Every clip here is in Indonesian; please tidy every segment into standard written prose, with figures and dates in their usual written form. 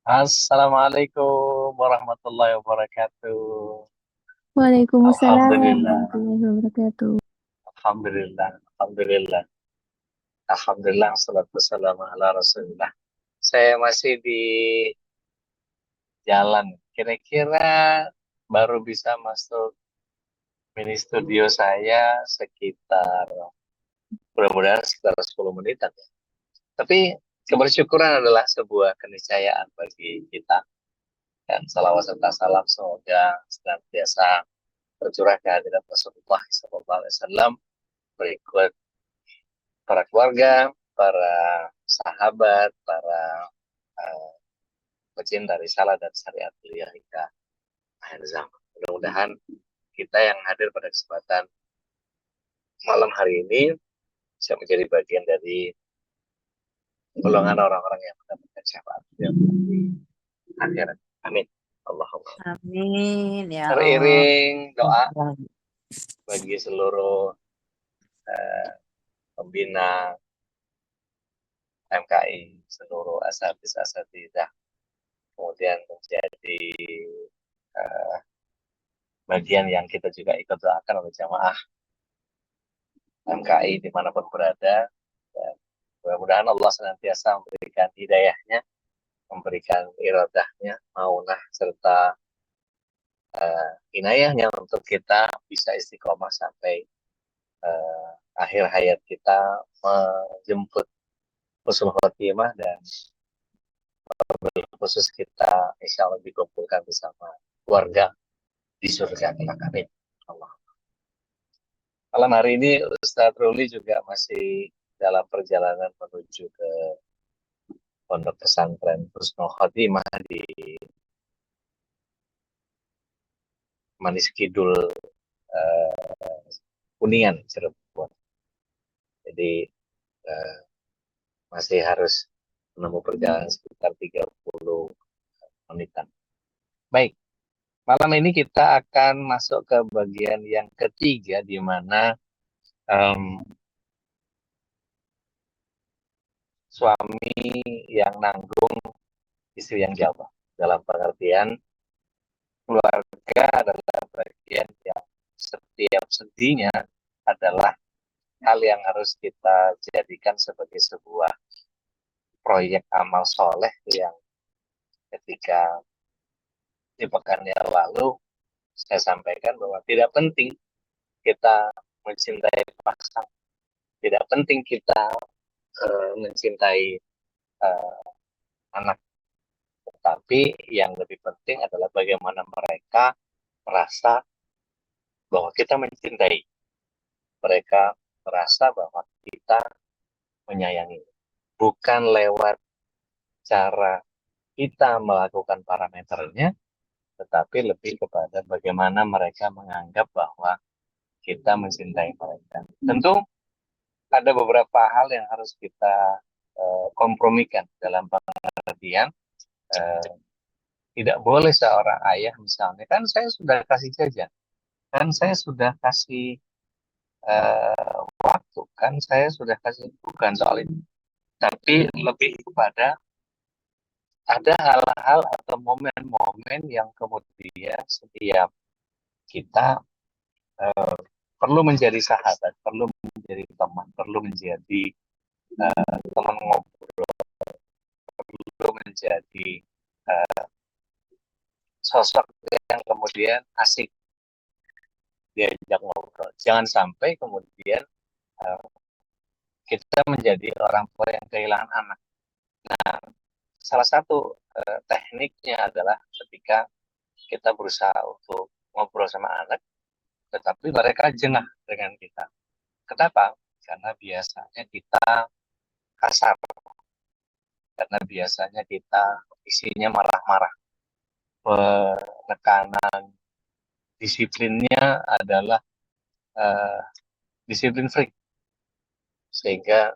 Assalamualaikum warahmatullahi wabarakatuh. Waalaikumsalam Alhamdulillah, warahmatullahi wabarakatuh. alhamdulillah, alhamdulillah, alhamdulillah. Salatu wassalamu ala Rasulillah. Saya masih di jalan. Kira-kira baru bisa masuk mini studio saya sekitar, mudah-mudahan sekitar 10 menitan. Tapi kebersyukuran adalah sebuah keniscayaan bagi kita. Dan salawat serta salam semoga senantiasa tercurah kehadirat Rasulullah SAW berikut para keluarga, para sahabat, para uh, pecinta risalah dan syariat beliau hingga akhir zaman. Mudah-mudahan kita yang hadir pada kesempatan malam hari ini bisa menjadi bagian dari golongan orang-orang yang mendapatkan syafaat beliau di akhirat. Amin. Allahumma. Amin ya Allah. Teriring doa bagi seluruh uh, pembina MKI, seluruh asatidz-asatidzah, kemudian menjadi uh, bagian yang kita juga ikut doakan oleh jamaah MKI dimanapun berada. Dan mudah-mudahan Allah senantiasa memberikan hidayahnya, memberikan iradahnya, maunah, serta inayahnya untuk kita bisa istiqomah sampai akhir hayat kita, menjemput husnul khotimah, dan khusus kita insya Allah dikumpulkan bersama keluarga di surga kelak. Amin. Allah. Malam hari ini Ustadz Ruli juga masih dalam perjalanan menuju ke Pondok Pesantren Husnul Khotimah di Manis Kidul, Kuningan, Cirebon. Jadi eh, masih harus menempuh perjalanan sekitar 30 menitan. Baik, malam ini kita akan masuk ke bagian yang ketiga, di mana um, suami yang nanggung, istri yang jawab. Dalam pengertian, keluarga adalah bagian yang setiap sendinya adalah hal yang harus kita jadikan sebagai sebuah proyek amal soleh yang ketika di pekan yang lalu saya sampaikan bahwa tidak penting kita mencintai pasangan, tidak penting kita mencintai uh, anak, tetapi yang lebih penting adalah bagaimana mereka merasa bahwa kita mencintai, mereka merasa bahwa kita menyayangi, bukan lewat cara kita melakukan parameternya, tetapi lebih kepada bagaimana mereka menganggap bahwa kita mencintai mereka. Tentu ada beberapa hal yang harus kita kompromikan, dalam pengertian tidak boleh seorang ayah misalnya, kan saya sudah kasih jajan, kan saya sudah kasih waktu, kan saya sudah kasih, bukan soal itu, tapi lebih kepada ada hal-hal atau momen-momen yang kemudian setiap kita eh, perlu menjadi sahabat, perlu menjadi teman, perlu menjadi teman ngobrol, perlu menjadi eh, sosok yang kemudian asik diajak ngobrol. Jangan sampai kemudian uh, kita menjadi orang tua yang kehilangan anak. Nah, salah satu tekniknya adalah ketika kita berusaha untuk ngobrol sama anak, tetapi mereka jengah dengan kita. Kenapa? Karena biasanya kita kasar, karena biasanya kita isinya marah-marah, penekanan disiplinnya adalah uh, disiplin freak, sehingga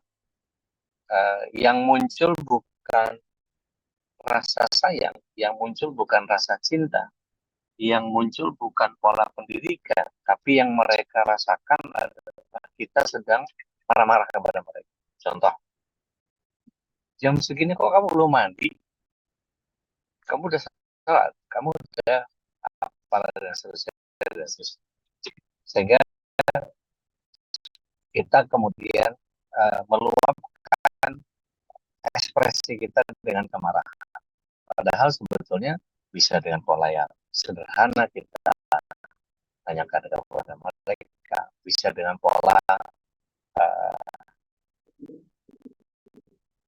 yang muncul bukan rasa sayang, yang muncul bukan rasa cinta, yang muncul bukan pola pendidikan, tapi yang mereka rasakan adalah kita sedang marah-marah kepada mereka. Contoh, jam segini kok kamu belum mandi? kamu udah salat, kamu udah apa dan seterusnya dan seterusnya. Sehingga kita kemudian meluapkan ekspresi kita dengan kemarahan. Padahal sebetulnya bisa dengan pola yang sederhana, kita tanyakan kepada mereka, bisa dengan pola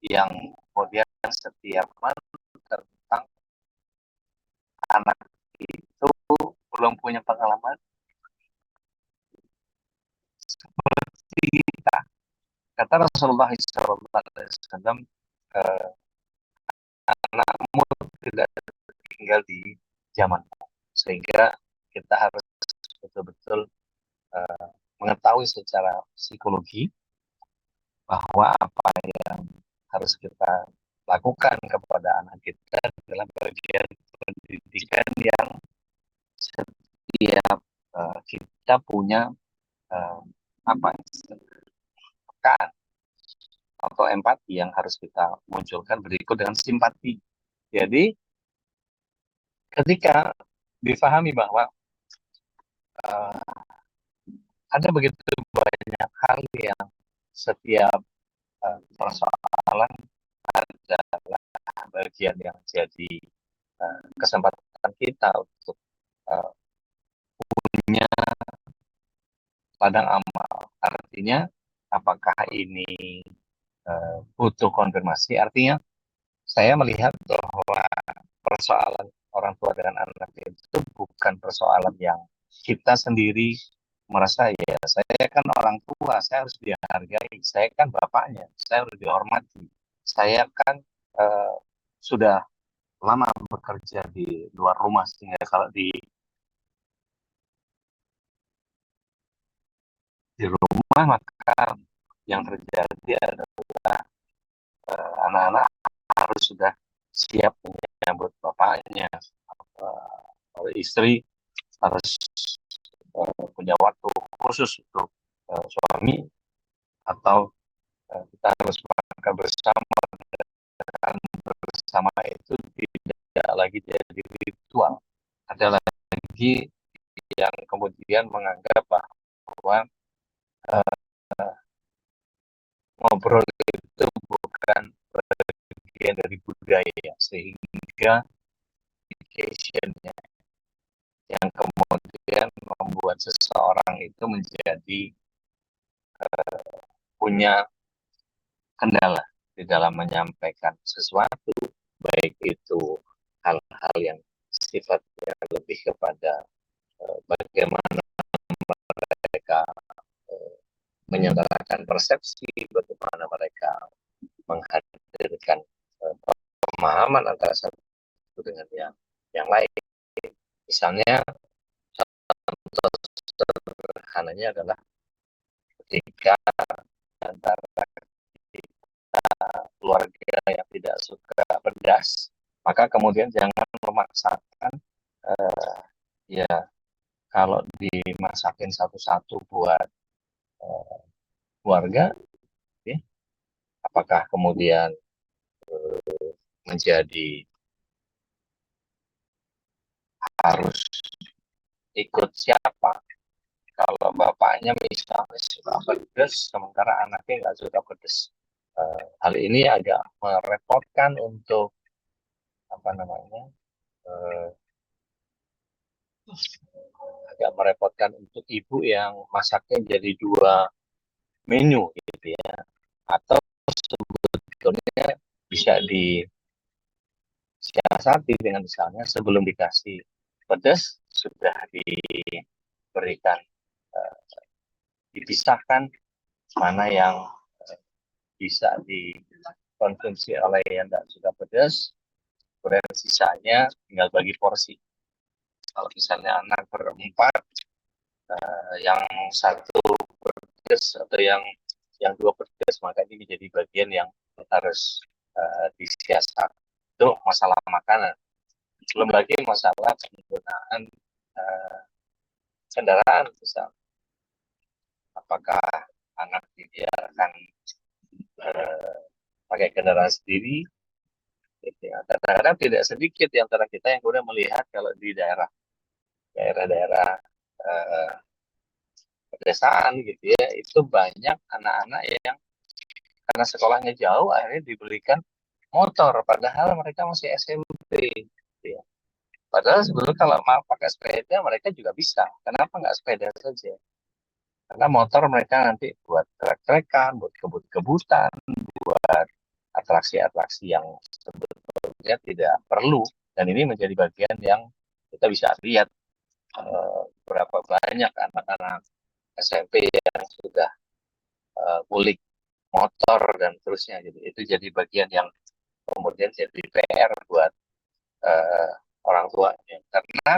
yang kemudian setiap tentang anak itu belum punya pengalaman seperti kita. Kata Rasulullah SAW, anakmu tidak tinggal di zamanmu, sehingga kita harus betul-betul mengetahui secara psikologi bahwa apa yang harus kita lakukan kepada anak kita dalam bagian pendidikan yang setiap kita punya apa pekaan atau empati yang harus kita munculkan berikut dengan simpati. Jadi ketika difahami bahwa ada begitu banyak hal yang setiap persoalan adalah bagian yang jadi kesempatan kita untuk punya ladang amal. Artinya, apakah ini butuh konfirmasi? Artinya, saya melihat bahwa persoalan orang tua dengan anak itu bukan persoalan yang kita sendiri merasa, ya saya kan orang tua, saya harus dihargai, saya kan bapaknya, saya harus dihormati, saya kan sudah lama bekerja di luar rumah, sehingga kalau di rumah maka yang terjadi adalah anak-anak harus sudah siap menyambut bapaknya, istri harus punya waktu khusus untuk suami, atau kita harus makan bersama, dan bersama itu tidak lagi jadi ritual. Ada lagi yang kemudian menganggap bahwa ngobrol itu bukan bagian dari budaya, sehingga education yang kemudian membuat seseorang itu menjadi punya kendala di dalam menyampaikan sesuatu, baik itu hal-hal yang sifatnya lebih kepada bagaimana mereka menyelenggarakan persepsi, bagaimana mereka menghadirkan pemahaman antara satu dengan yang lain. Misalnya, contoh sederhananya adalah ketika antara keluarga yang tidak suka pedas, maka kemudian jangan memaksakan ya kalau dimasakin satu-satu buat keluarga, ya, apakah kemudian menjadi harus ikut siapa? Kalau bapaknya misalnya suka pedas, sementara anaknya nggak suka pedas. Hal ini agak merepotkan untuk apa namanya, agak merepotkan untuk ibu yang masaknya jadi dua menu gitu ya, atau sebetulnya bisa disiasati dengan misalnya sebelum dikasih pedas sudah diberikan dipisahkan mana yang bisa dikonsumsi oleh yang tidak suka pedas, kemudian sisanya tinggal bagi porsi. Kalau misalnya anak berempat, yang satu pedas atau yang dua pedas, maka ini menjadi bagian yang harus disiasat. Itu masalah makanan. Belum lagi masalah penggunaan kendaraan, misalnya apakah anak dibiarkan pakai kendaraan sendiri Gitu ya. Kadang-kadang tidak sedikit di antara kita yang kemudian melihat kalau di daerah-daerah eh, pedesaan gitu ya, itu banyak anak-anak yang karena sekolahnya jauh akhirnya diberikan motor padahal mereka masih SMP gitu ya. Padahal sebetulnya kalau mau pakai sepeda mereka juga bisa. Kenapa nggak sepeda saja? Karena motor mereka nanti buat trek-trekan, buat kebut-kebutan, buat atraksi-atraksi yang sebetulnya tidak perlu. Dan ini menjadi bagian yang kita bisa lihat berapa banyak anak-anak SMP yang sudah kulik motor dan terusnya. Jadi itu jadi bagian yang kemudian jadi PR buat uh, orang tuanya. Karena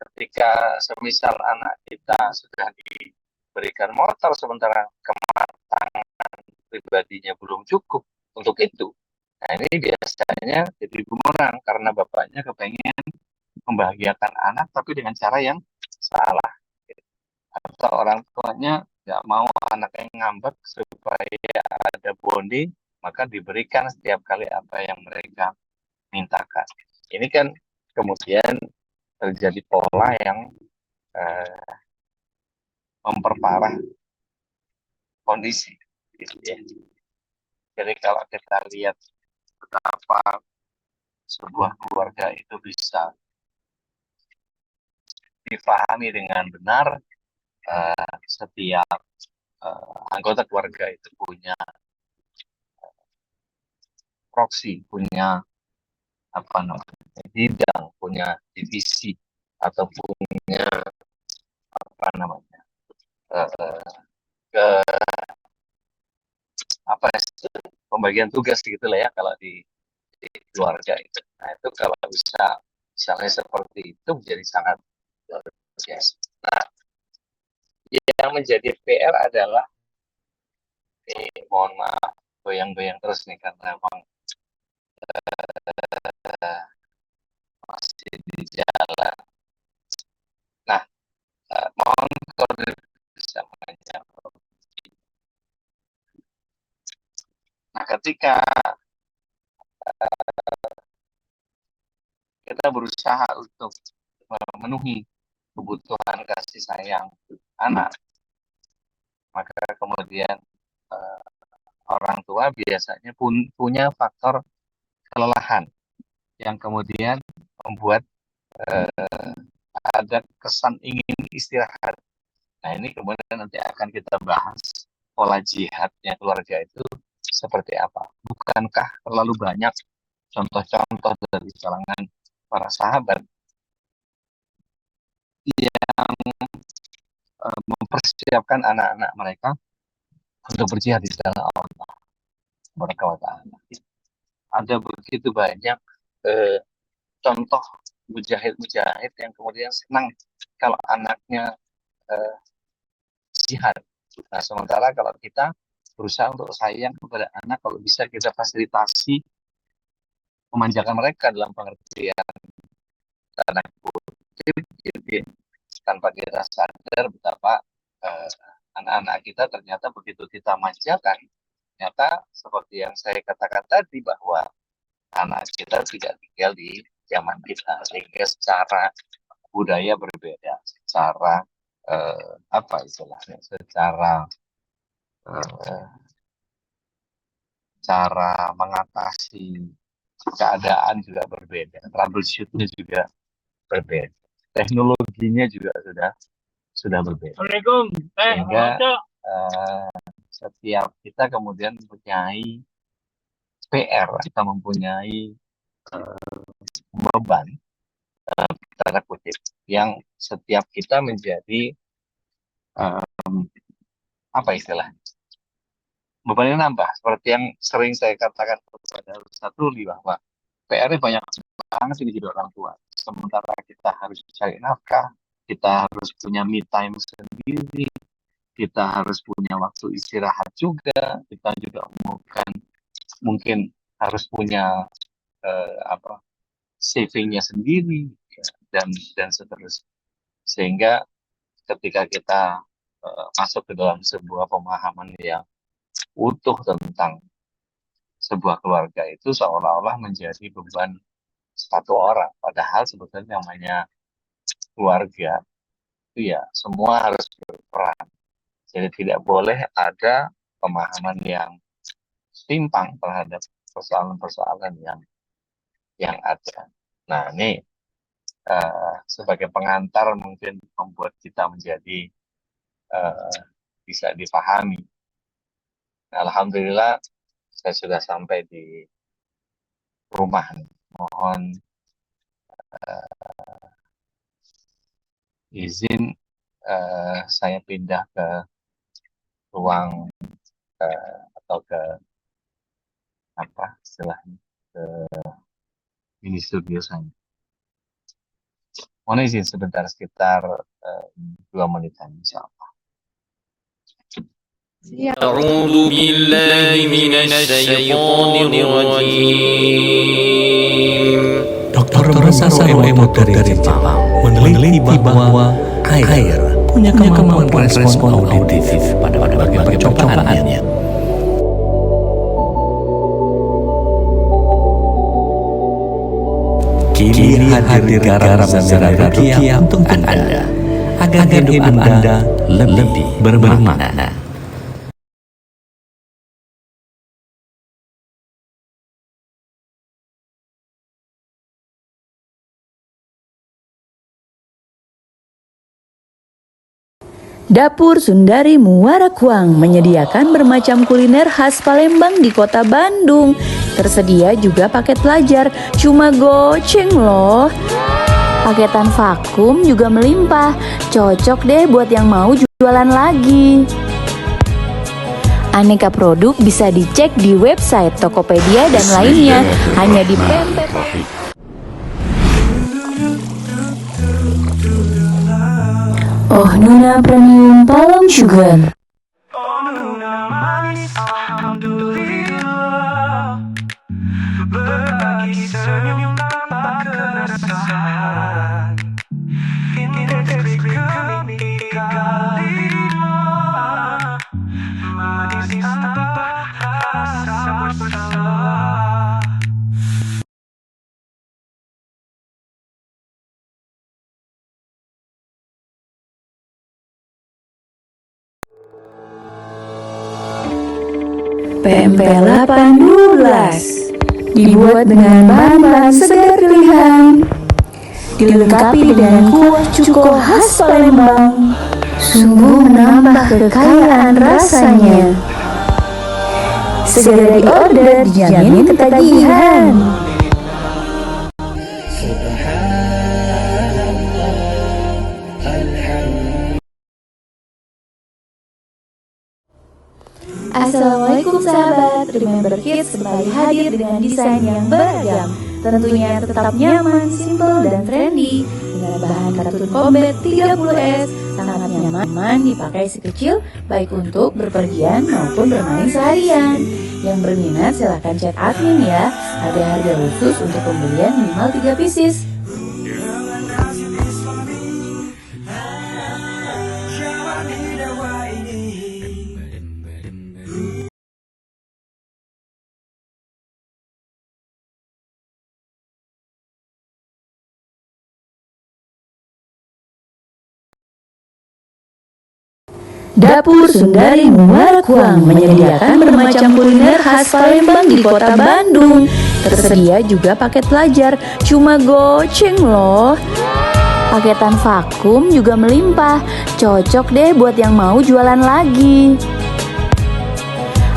ketika semisal anak kita sudah diberikan motor sementara kematangan pribadinya belum cukup untuk itu, nah ini biasanya jadi bumerang karena bapaknya kepengen membahagiakan anak tapi dengan cara yang salah. Atau orang tuanya nggak mau anaknya ngambek supaya ada bonding, maka diberikan setiap kali apa yang mereka mintakan. Ini kan kemudian terjadi pola yang eh, memperparah kondisi. Gitu ya. Jadi kalau kita lihat betapa sebuah keluarga itu bisa dipahami dengan benar, setiap anggota keluarga itu punya proksi, punya apa namanya bidang, punya divisi atau punya apa namanya eh, ke apa ya, pembagian tugas gitu lah ya kalau di keluarga itu. Nah itu kalau bisa misalnya seperti itu menjadi sangat luar biasa. Nah yang menjadi PR adalah mohon maaf goyang-goyang terus nih karena memang masih di jalan. Nah mohon kalau bisa menjawab. Nah ketika kita berusaha untuk memenuhi kebutuhan kasih sayang anak, maka kemudian uh, orang tua biasanya pun punya faktor kelelahan yang kemudian membuat ada kesan ingin istirahat. Nah ini kemudian nanti akan kita bahas pola jihadnya keluarga itu seperti apa. Bukankah terlalu banyak contoh-contoh dari kalangan para sahabat yang mempersiapkan anak-anak mereka untuk berjihad di jalan Allah Subhanahu. Ada begitu banyak eh, contoh mujahid-mujahid yang kemudian senang kalau anaknya eh, jihad. Nah, sementara kalau kita berusaha untuk sayang kepada anak, kalau bisa kita fasilitasi memanjakan mereka dalam pengertian tanda kutip, gitu, tanpa kita sadar betapa eh, anak-anak kita ternyata begitu kita manjakan, ternyata seperti yang saya katakan tadi bahwa anak kita tidak tinggal di zaman kita, sehingga secara budaya berbeda, secara apa istilahnya, secara eh, cara mengatasi keadaan juga berbeda, troubleshootnya juga berbeda, teknologinya juga sudah berbeda. Assalamualaikum. Sehingga uh, setiap kita kemudian mempunyai PR, kita mempunyai beban tanda kutip yang setiap kita menjadi apa istilah bebannya nambah seperti yang sering saya katakan kepada Ustaz Ruli bahwa PR-nya banyak banget ini jadi orang tua. Sementara kita harus cari nafkah, kita harus punya me time sendiri, kita harus punya waktu istirahat juga, kita juga mungkin harus punya apa savingnya sendiri ya, dan seterusnya. Sehingga ketika kita masuk ke dalam sebuah pemahaman yang utuh tentang sebuah keluarga itu seolah-olah menjadi beban satu orang. Padahal sebetulnya namanya keluarga itu ya semua harus berperan. Jadi tidak boleh ada pemahaman yang timpang terhadap persoalan-persoalan yang ada. Nah, ini sebagai pengantar mungkin membuat kita menjadi bisa dipahami. Nah, alhamdulillah saya sudah sampai di rumah. Mohon izin saya pindah ke ruang atau ke apa istilahnya ke mini studio saya. Mohon izin sebentar sekitar 2 menitan insya Allah. أعوذ بالله من الشيطان الرجيم. Dr. Masaru Emoto dari Jepang meneliti bahwa air punya kemampuan respon auditif pada berbagai percobaannya. Kini hadir garam Zamzam Ruqyah untuk Anda agar hidup Anda lebih bermakna. Dapur Sundari Muara Kuang menyediakan bermacam kuliner khas Palembang di kota Bandung. Tersedia juga paket pelajar, cuma goceng loh. Paketan vakum juga melimpah, cocok deh buat yang mau jualan lagi. Aneka produk bisa dicek di website Tokopedia dan lainnya, hanya di Pempek. Oh Nuna Premium Palm Sugar. Oh Nuna manis, alhamdulillah. Berbagi senyum tanpa keresahan. Indeks glikemik 35. Manis tanpa rasa bersalah. PMP 18 dibuat dengan bahan-bahan segar pilihan, dilengkapi dengan kuah cuko khas Palembang, sungguh menambah kekayaan rasanya. Segera diorder, dijamin ketagihan. Assalamualaikum sahabat, Remember Kids kembali hadir dengan desain yang beragam. Tentunya tetap nyaman, simple, dan trendy. Dengan bahan katun combat 30S, sangat nyaman dipakai si kecil, baik untuk berpergian maupun bermain seharian. Yang berminat silahkan chat admin ya, ada harga khusus untuk pembelian minimal 3 pieces. Dapur Sundari Muara Kuang menyediakan bermacam kuliner khas Palembang di kota Bandung. Tersedia juga paket pelajar, cuma goceng loh. Paketan vakum juga melimpah, cocok deh buat yang mau jualan lagi.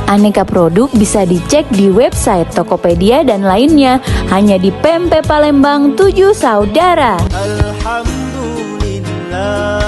Aneka produk bisa dicek di website Tokopedia dan lainnya, hanya di Pempek Palembang 7 Saudara. Alhamdulillah.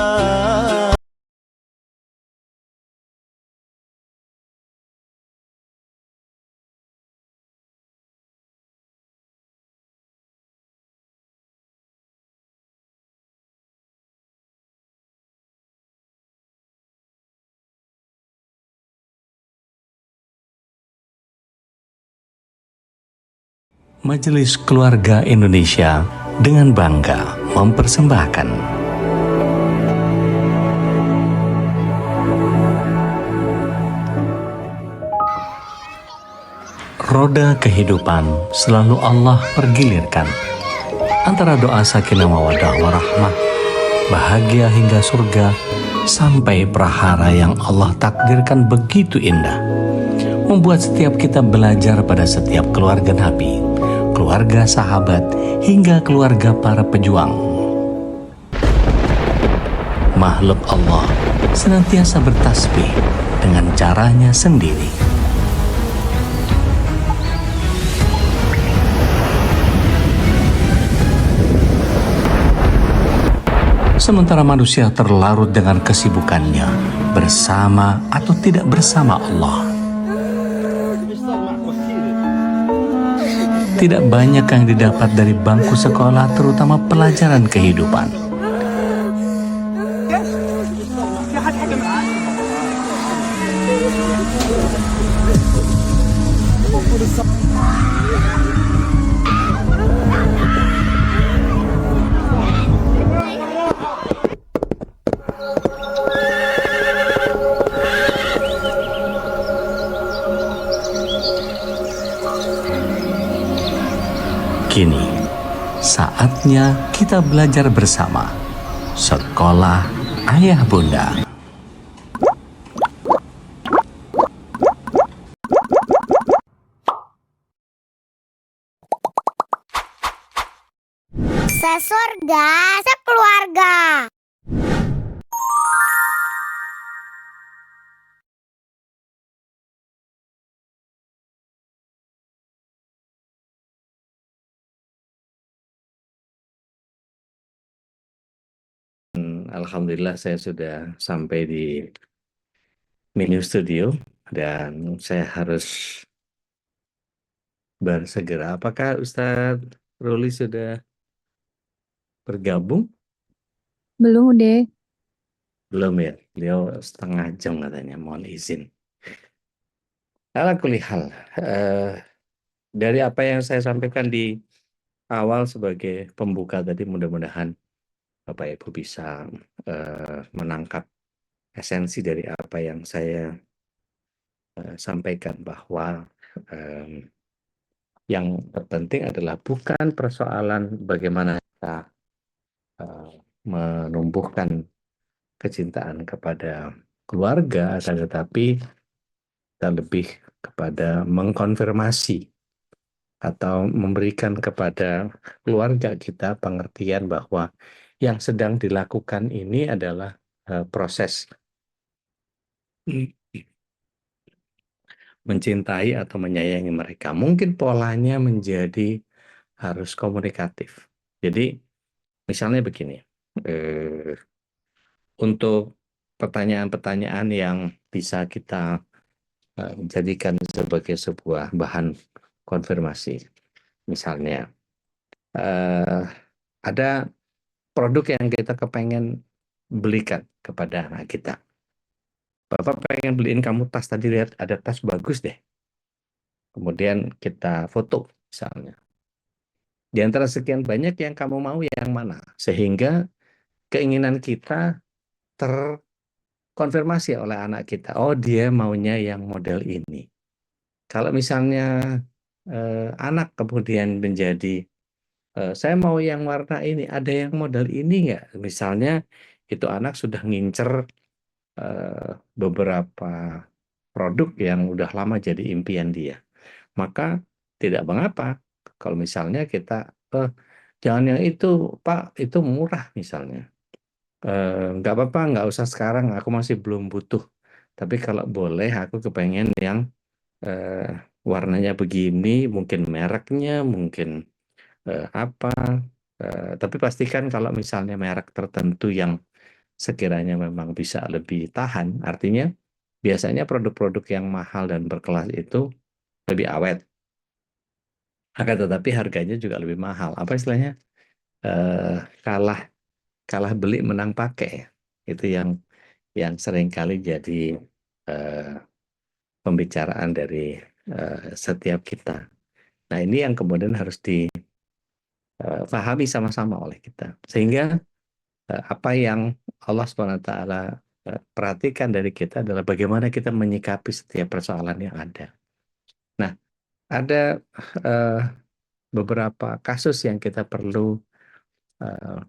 Majelis Keluarga Indonesia dengan bangga mempersembahkan Roda kehidupan selalu Allah pergilirkan antara doa sakinah mawaddah warahmah, bahagia hingga surga, sampai prahara yang Allah takdirkan begitu indah, membuat setiap kita belajar pada setiap keluarga Nabi, keluarga sahabat, hingga keluarga para pejuang. Makhluk Allah senantiasa bertasbih dengan caranya sendiri. Sementara manusia terlarut dengan kesibukannya, bersama atau tidak bersama Allah. Tidak banyak yang didapat dari bangku sekolah, terutama pelajaran kehidupan. Kini, saatnya kita belajar bersama. Sekolah Ayah Bunda. Sesurga, sekeluarga. Alhamdulillah saya sudah sampai di mini studio dan saya harus bersegera. Apakah Ustadz Ruli sudah bergabung? Belum deh. Belum ya, beliau setengah jam katanya, mohon izin. Ala kulihal, dari apa yang saya sampaikan di awal sebagai pembuka tadi, mudah-mudahan Bapak Ibu bisa menangkap esensi dari apa yang saya sampaikan, bahwa yang terpenting adalah bukan persoalan bagaimana kita menumbuhkan kecintaan kepada keluarga, akan tetapi kita lebih kepada mengkonfirmasi atau memberikan kepada keluarga kita pengertian bahwa yang sedang dilakukan ini adalah proses mencintai atau menyayangi mereka. Mungkin polanya menjadi harus komunikatif. Jadi misalnya begini, untuk pertanyaan-pertanyaan yang bisa kita jadikan sebagai sebuah bahan konfirmasi. Misalnya, ada produk yang kita kepengen belikan kepada anak kita. Bapak pengen beliin kamu tas, tadi lihat ada tas bagus deh. Kemudian kita foto misalnya. Di antara sekian banyak yang kamu mau, yang mana? Sehingga keinginan kita terkonfirmasi oleh anak kita. Oh, dia maunya yang model ini. Kalau misalnya anak kemudian menjadi saya mau yang warna ini, ada yang model ini nggak? Misalnya itu anak sudah ngincer beberapa produk yang udah lama jadi impian dia, maka tidak mengapa kalau misalnya kita jangan yang itu Pak, itu murah misalnya, nggak apa-apa, nggak usah sekarang, aku masih belum butuh, tapi kalau boleh aku kepengen yang warnanya begini, mungkin mereknya, mungkin apa, tapi pastikan kalau misalnya merek tertentu yang sekiranya memang bisa lebih tahan, artinya biasanya produk-produk yang mahal dan berkelas itu lebih awet, akan tetapi harganya juga lebih mahal. Apa istilahnya? Kalah beli menang pakai. Itu yang seringkali jadi pembicaraan dari setiap kita. Nah, ini yang kemudian harus dipahami sama-sama oleh kita, sehingga apa yang Allah SWT perhatikan dari kita adalah bagaimana kita menyikapi setiap persoalan yang ada. Nah, ada beberapa kasus yang kita perlu eh,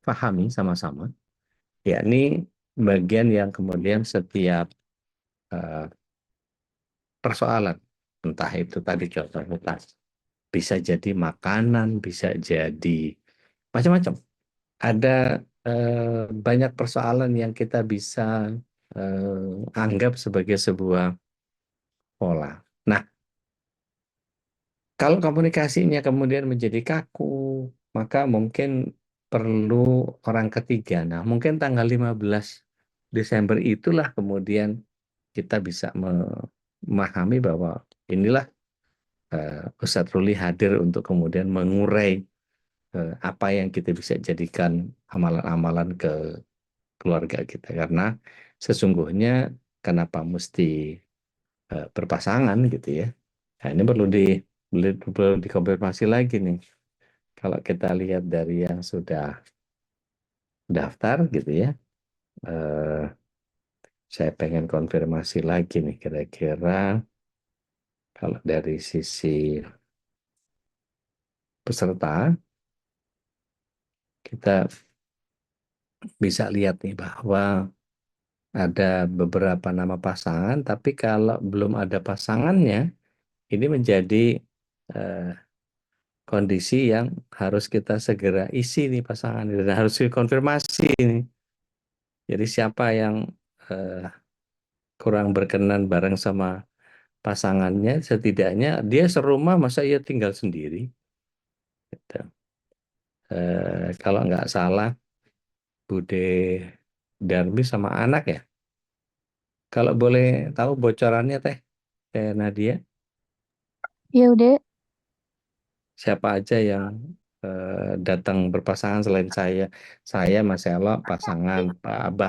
pahami sama-sama, yakni bagian yang kemudian setiap eh, persoalan, entah itu tadi contohnya bisa jadi makanan, bisa jadi macam-macam. Ada banyak persoalan yang kita bisa anggap sebagai sebuah pola. Nah, kalau komunikasinya kemudian menjadi kaku, maka mungkin perlu orang ketiga. Nah, mungkin tanggal 15 Desember itulah kemudian kita bisa memahami bahwa inilah Ustadz Ruli hadir untuk kemudian mengurai apa yang kita bisa jadikan amalan-amalan ke keluarga kita. Karena sesungguhnya kenapa mesti berpasangan gitu ya. Nah, ini perlu dikonfirmasi lagi nih. Kalau kita lihat dari yang sudah daftar gitu ya, saya pengen konfirmasi lagi nih kira-kira kalau dari sisi peserta kita bisa lihat nih bahwa ada beberapa nama pasangan, tapi kalau belum ada pasangannya, ini menjadi eh, kondisi yang harus kita segera isi nih pasangan dan harus dikonfirmasi nih. Jadi siapa yang eh, kurang berkenan bareng sama pasangannya, setidaknya dia serumah masa ia tinggal sendiri. Gitu. Kalau nggak salah Bude Darmi sama anak ya. Kalau boleh tahu bocorannya Nadia, Ya udah, siapa aja yang datang berpasangan selain saya? Saya Mas Elo pasangan, Pak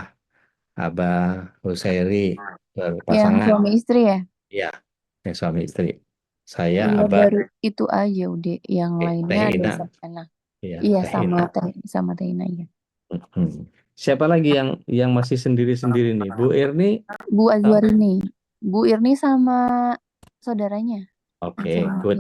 Abah Husairi yang berpasangan. suami istri ya? Ya, yang suami istri. Saya Iya Abah baru itu aja udah. Yang lainnya ada Tehina. sama anak. Iya, Iya Tehina. sama Teina ya. Siapa lagi yang masih sendiri-sendiri nih? Bu Irni? Bu Azwarini. Bu Irni sama saudaranya. Oke, good.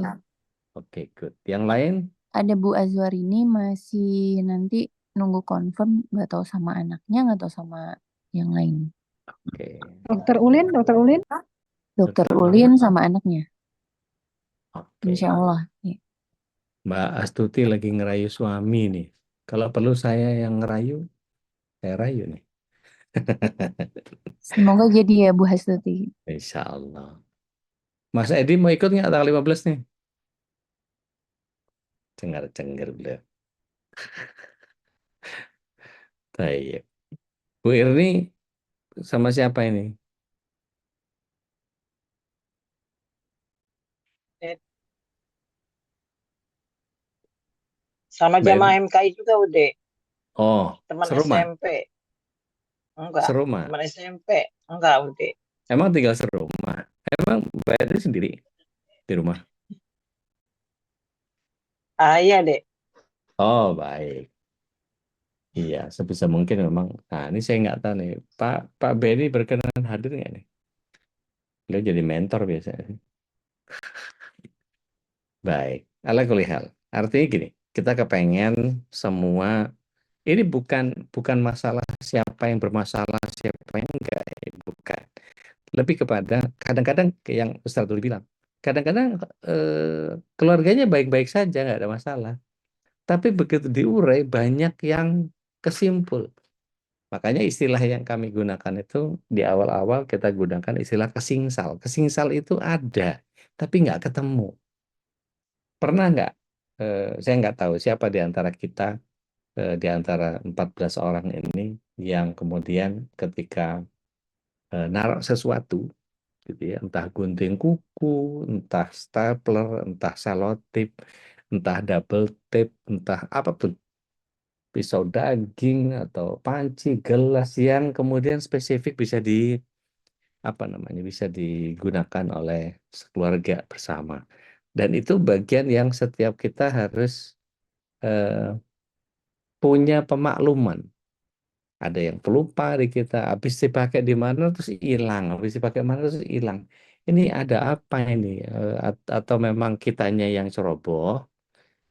Oke, good. Yang lain? Ada Bu Azwarini masih nanti nunggu confirm, nggak tahu sama anaknya, nggak tahu sama yang lain. Oke. Dokter Ulin, Dokter Ulin. Dokter Ulin sama anaknya, Oke. Insya Allah. Ya. Mbak Astuti lagi ngerayu suami nih. Kalau perlu saya yang ngerayu, saya rayu nih. Semoga jadi ya Bu Hastuti. Insya Allah. Mas Edi mau ikut nggak tanggal 15 nih? Cengar-cengir beliau. Baik. Bu Irni sama siapa ini? Sama Mbak jamaah Irni? MKI juga udah. Oh, Teman serumah? SMP. Enggak. Serumah? Teman SMP. Enggak udah. Emang tinggal serumah? Emang Mbak Irni sendiri di rumah? Ah iya deh. Oh, baik. Iya, sebisa mungkin memang. Nah, ini saya nggak tahu nih. Pak Benny berkenan hadir nggak nih? Beliau jadi mentor biasanya. Baik. Ala kulihal. Artinya gini, kita kepengen semua ini bukan masalah siapa yang bermasalah, siapa yang enggak, bukan. Lebih kepada kadang-kadang kayak yang Ustaz dulu bilang, kadang-kadang keluarganya baik-baik saja, nggak ada masalah. Tapi begitu diurai banyak yang kesimpul. Makanya istilah yang kami gunakan itu di awal-awal kita gunakan istilah kesingsal. Kesingsal itu ada, tapi nggak ketemu. Pernah nggak? Saya nggak tahu siapa di antara kita, di antara 14 orang ini yang kemudian ketika naruh sesuatu, gitu ya, entah gunting kuku, entah stapler, entah selotip, entah double tape, entah apapun, pisau daging atau panci, gelas yang kemudian spesifik bisa bisa digunakan oleh sekeluarga bersama. Dan itu bagian yang setiap kita harus eh, punya pemakluman. Ada yang pelupa di kita, habis dipakai di mana terus hilang, habis dipakai mana terus hilang. ini ada apa ini? Atau memang kitanya yang ceroboh,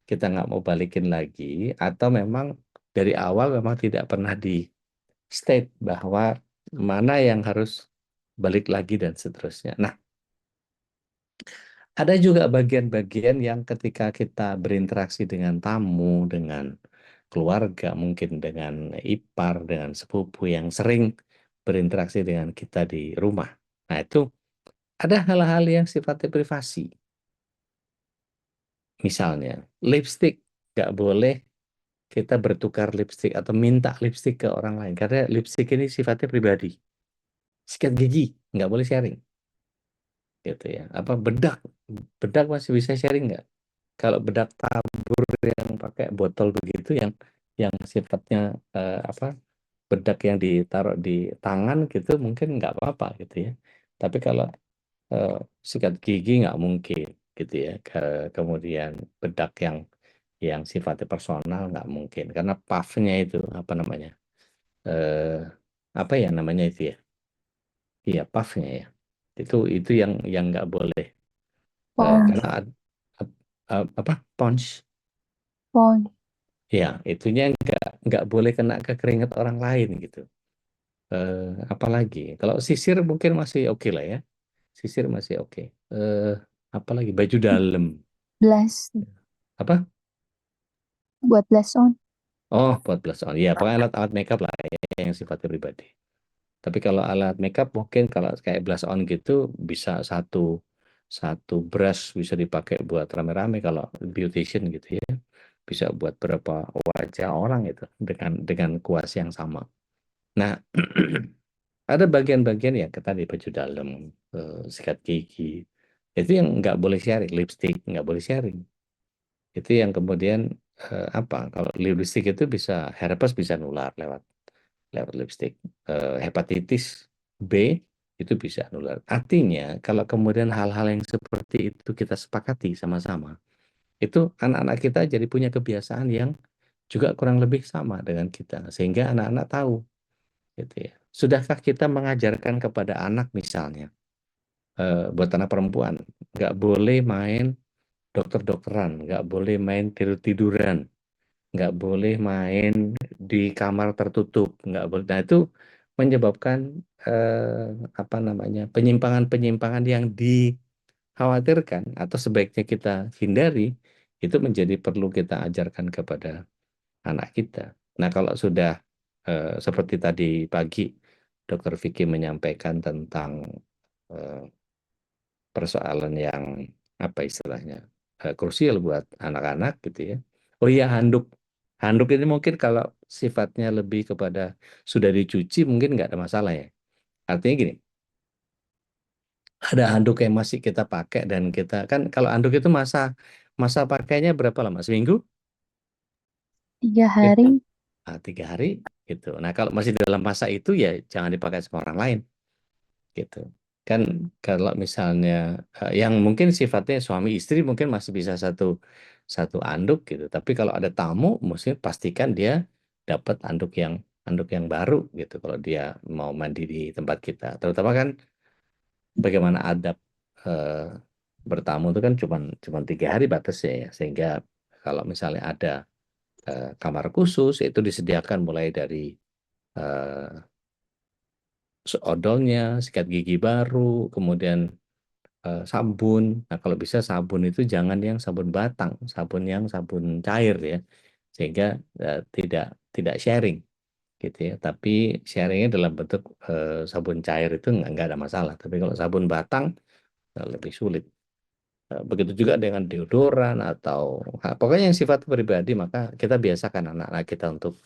kita nggak mau balikin lagi, atau memang dari awal memang tidak pernah di state bahwa mana yang harus balik lagi dan seterusnya. Nah, ada juga bagian-bagian yang ketika kita berinteraksi dengan tamu, dengan keluarga, mungkin dengan ipar, dengan sepupu yang sering berinteraksi dengan kita di rumah. Nah, itu ada hal-hal yang sifatnya privasi. Misalnya, lipstick nggak boleh kita bertukar lipstick atau minta lipstick ke orang lain karena lipstick ini sifatnya pribadi. Sikat gigi nggak boleh sharing, gitu ya. Apa bedak, bedak masih bisa sharing nggak? Kalau bedak tabur yang pakai botol begitu, yang sifatnya apa, bedak yang ditaruh di tangan gitu mungkin nggak apa-apa gitu ya. Tapi kalau eh, sikat gigi nggak mungkin gitu ya. Kemudian bedak yang sifatnya personal nggak mungkin karena puffnya itu apa namanya, eh apa ya namanya itu ya, iya puffnya ya, itu yang nggak boleh. Pons, Karena apa punch pons. ya, itunya nggak boleh kena ke keringat orang lain gitu. eh Apalagi kalau sisir mungkin masih oke lah ya, sisir masih oke. eh Apalagi baju dalam Blush, apa, buat blush on. oh buat blush on ya, pokoknya alat-alat makeup lah ya, yang sifatnya pribadi. Tapi kalau alat makeup mungkin kalau kayak blush on gitu bisa satu satu brush bisa dipakai buat rame-rame kalau beautician gitu ya. Bisa buat berapa wajah orang itu dengan kuas yang sama. Nah, ada bagian-bagian ya kita di baju dalam, sikat gigi. Itu yang nggak boleh sharing, lipstick nggak boleh sharing. Itu yang kemudian apa? Kalau lipstick itu bisa herpes bisa nular lewat lewat lipstick. Hepatitis B itu bisa nular. Artinya kalau kemudian hal-hal yang seperti itu kita sepakati sama-sama, itu anak-anak kita jadi punya kebiasaan yang juga kurang lebih sama dengan kita, sehingga anak-anak tahu, gitu ya. Sudahkah kita mengajarkan kepada anak misalnya, buat anak perempuan, nggak boleh main dokter-dokteran, nggak boleh main tidur-tiduran, nggak boleh main di kamar tertutup, nggak boleh. Nah, itu menyebabkan apa namanya, penyimpangan-penyimpangan yang dikhawatirkan atau sebaiknya kita hindari, itu menjadi perlu kita ajarkan kepada anak kita. Nah, kalau sudah seperti tadi pagi Dokter Vicky menyampaikan tentang eh, persoalan yang apa istilahnya, krusial buat anak-anak gitu ya. Oh iya, handuk. Handuk ini mungkin kalau sifatnya lebih kepada sudah dicuci mungkin nggak ada masalah ya. Artinya gini, ada handuk yang masih kita pakai dan kita kan kalau handuk itu masa masa pakainya berapa lama? Seminggu? 3 hari. Gitu. 3 hari gitu. Nah, kalau masih dalam masa itu ya jangan dipakai sama orang lain gitu. Kan kalau misalnya yang mungkin sifatnya suami istri mungkin masih bisa satu satu anduk gitu. Tapi kalau ada tamu, mesti pastikan dia dapat anduk yang baru gitu. Kalau dia mau mandi di tempat kita, terutama kan bagaimana adab eh, bertamu itu kan cuman 3 hari batasnya ya. Sehingga kalau misalnya ada kamar khusus itu disediakan mulai dari eh, odolnya, sikat gigi baru, kemudian sabun. Nah, kalau bisa sabun itu jangan yang sabun batang, sabun yang sabun cair ya, sehingga tidak tidak sharing gitu ya. Tapi sharingnya dalam bentuk sabun cair itu nggak ada masalah. Tapi kalau sabun batang lebih sulit. Begitu juga dengan deodoran atau pokoknya yang sifat pribadi, maka kita biasakan anak-anak kita untuk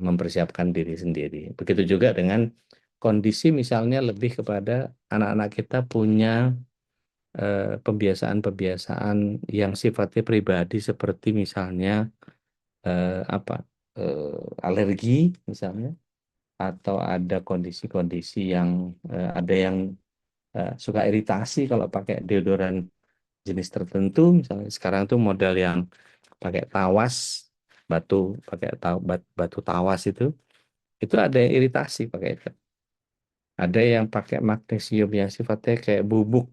mempersiapkan diri sendiri. Begitu juga dengan kondisi misalnya lebih kepada anak-anak kita punya pembiasaan-pembiasaan yang sifatnya pribadi seperti misalnya apa, alergi misalnya, atau ada kondisi-kondisi yang ada yang suka iritasi kalau pakai deodoran jenis tertentu, misalnya sekarang tuh model yang pakai tawas, batu pakai batu tawas itu ada yang iritasi pakai itu. Ada yang pakai magnesium yang sifatnya kayak bubuk.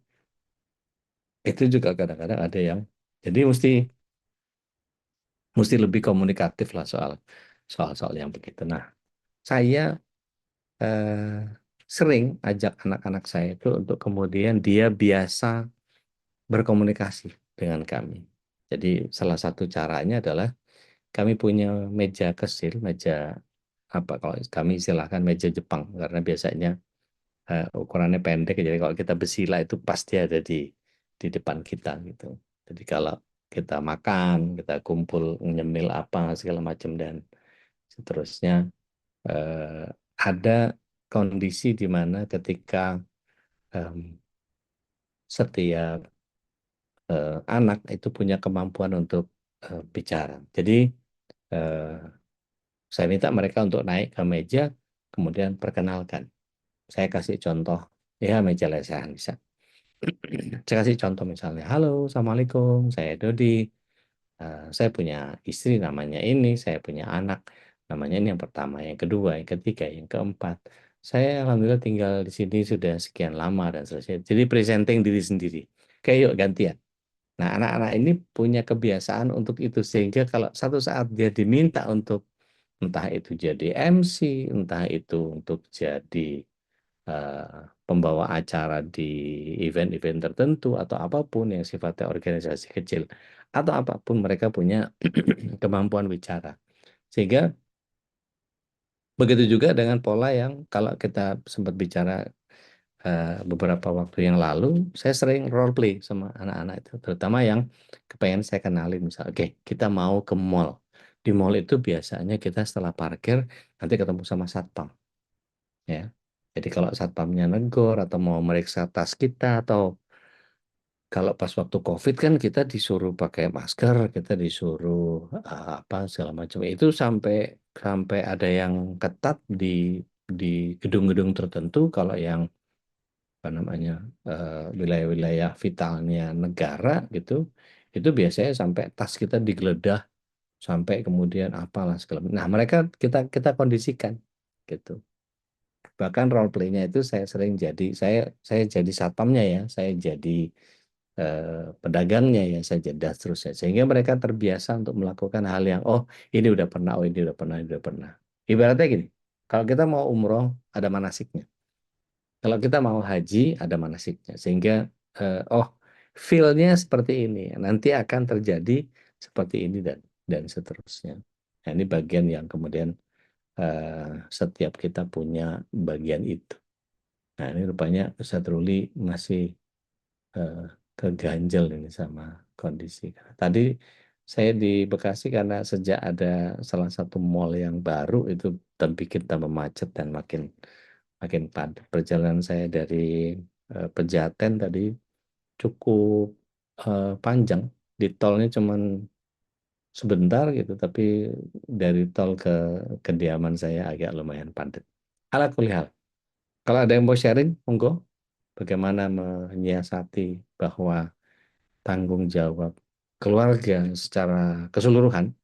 Itu juga kadang-kadang ada yang. Jadi mesti lebih komunikatif lah soal yang begitu. Nah, saya eh, sering ajak anak-anak saya itu untuk kemudian dia biasa berkomunikasi dengan kami. Jadi salah satu caranya adalah kami punya meja kecil, meja apa kalau kami istilahkan meja Jepang karena biasanya ukurannya pendek. Jadi kalau kita bersila itu pasti ada di depan kita gitu. Jadi kalau kita makan, kita kumpul nyemil apa segala macam dan seterusnya eh, ada kondisi di mana ketika em, setiap anak itu punya kemampuan untuk bicara. Jadi eh, saya minta mereka untuk naik ke meja, kemudian perkenalkan. Saya kasih contoh, ya meja lesehan bisa. Saya kasih contoh misalnya, halo, assalamualaikum, saya Dodi. Saya punya istri namanya ini, saya punya anak namanya ini yang pertama, yang kedua, yang ketiga, yang keempat. Saya alhamdulillah tinggal di sini sudah sekian lama dan selesai. Jadi presenting diri sendiri. Kayak yuk gantian. Nah, anak-anak ini punya kebiasaan untuk itu sehingga kalau satu saat dia diminta untuk entah itu jadi MC, entah itu untuk jadi pembawa acara di event-event tertentu atau apapun yang sifatnya organisasi kecil atau apapun mereka punya kemampuan bicara. Sehingga begitu juga dengan pola yang kalau kita sempat bicara beberapa waktu yang lalu, saya sering role play sama anak-anak itu, terutama yang kepengen saya kenalin. Misal, oke, kita mau ke mall. Di mall itu biasanya kita setelah parkir nanti ketemu sama satpam, ya. Jadi kalau satpamnya negor atau mau meriksa tas kita atau kalau pas waktu COVID kan kita disuruh pakai masker, kita disuruh apa segala macam. Itu sampai sampai ada yang ketat di gedung-gedung tertentu. Kalau yang apa namanya wilayah-wilayah vitalnya negara gitu, itu biasanya sampai tas kita digeledah sampai kemudian apalah segala. Nah mereka kita kondisikan gitu. Bahkan role play-nya itu saya sering jadi saya jadi satpamnya ya, saya jadi pedagangnya ya, saya jadi dan seterusnya. Sehingga mereka terbiasa untuk melakukan hal yang oh ini udah pernah, oh ini udah pernah, ini udah pernah. Ibaratnya gini, kalau kita mau umroh ada manasiknya. Kalau kita mau haji ada manasiknya, sehingga oh feel-nya seperti ini, nanti akan terjadi seperti ini dan seterusnya. Nah, ini bagian yang kemudian setiap kita punya bagian itu. Nah ini rupanya Ustadz Ruli masih keganjel ini sama kondisi. Tadi saya di Bekasi karena sejak ada salah satu mall yang baru itu bikin tambah macet dan makin padat. Perjalanan saya dari Pejaten tadi cukup panjang. Di tolnya cuman sebentar gitu, tapi dari tol ke kediaman saya agak lumayan padat. Ala kulihal. Kalau ada yang mau sharing, monggo. Bagaimana menyiasati bahwa tanggung jawab keluarga secara keseluruhan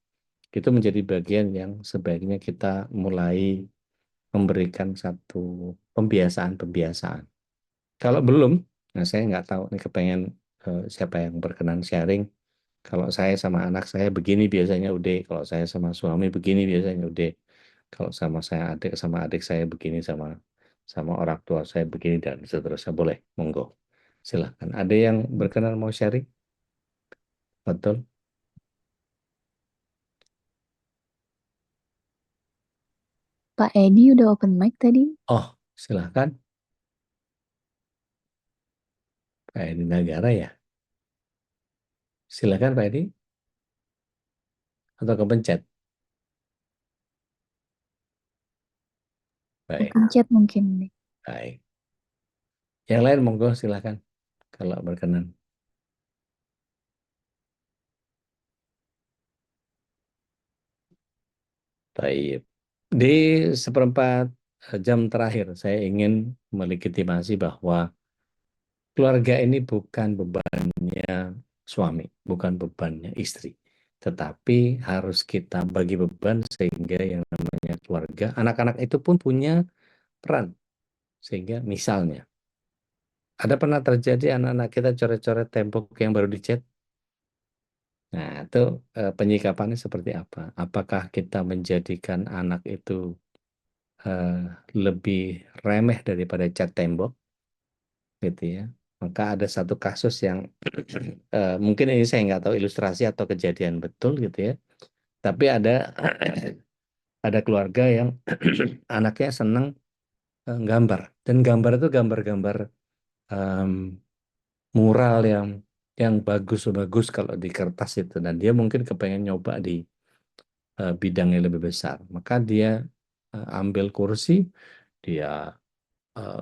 itu menjadi bagian yang sebaiknya kita mulai memberikan satu pembiasaan-pembiasaan. Kalau belum, nah saya nggak tahu nih kepengen siapa yang berkenan sharing. Kalau saya sama anak saya begini biasanya udah, kalau saya sama suami begini biasanya udah, kalau sama adik saya begini sama sama orang tua saya begini dan seterusnya. Boleh, monggo. Silahkan. Ada yang berkenan mau sharing? Betul. Pak Edi udah open mic tadi. Oh, silahkan. Pak Edi Nagara ya. Silahkan Pak Edi. Atau kepencet. Baik, Pencet mungkin deh. baik. Yang lain monggo silahkan. Kalau berkenan. Baik. Di seperempat jam terakhir, saya ingin melegitimasi bahwa keluarga ini bukan bebannya suami, bukan bebannya istri. Tetapi harus kita bagi beban sehingga yang namanya keluarga, anak-anak itu pun punya peran. Sehingga misalnya, ada pernah terjadi anak-anak kita coret-coret tembok yang baru dicat? Nah, itu penyikapannya seperti apa? Apakah kita menjadikan anak itu lebih remeh daripada cat tembok, gitu ya? Maka ada satu kasus yang mungkin ini saya nggak tahu ilustrasi atau kejadian betul gitu ya. Tapi ada ada keluarga yang anaknya senang gambar, dan gambar itu gambar-gambar em, mural yang bagus-bagus kalau di kertas itu, dan dia mungkin kepengen nyoba di bidang yang lebih besar. Maka dia ambil kursi, dia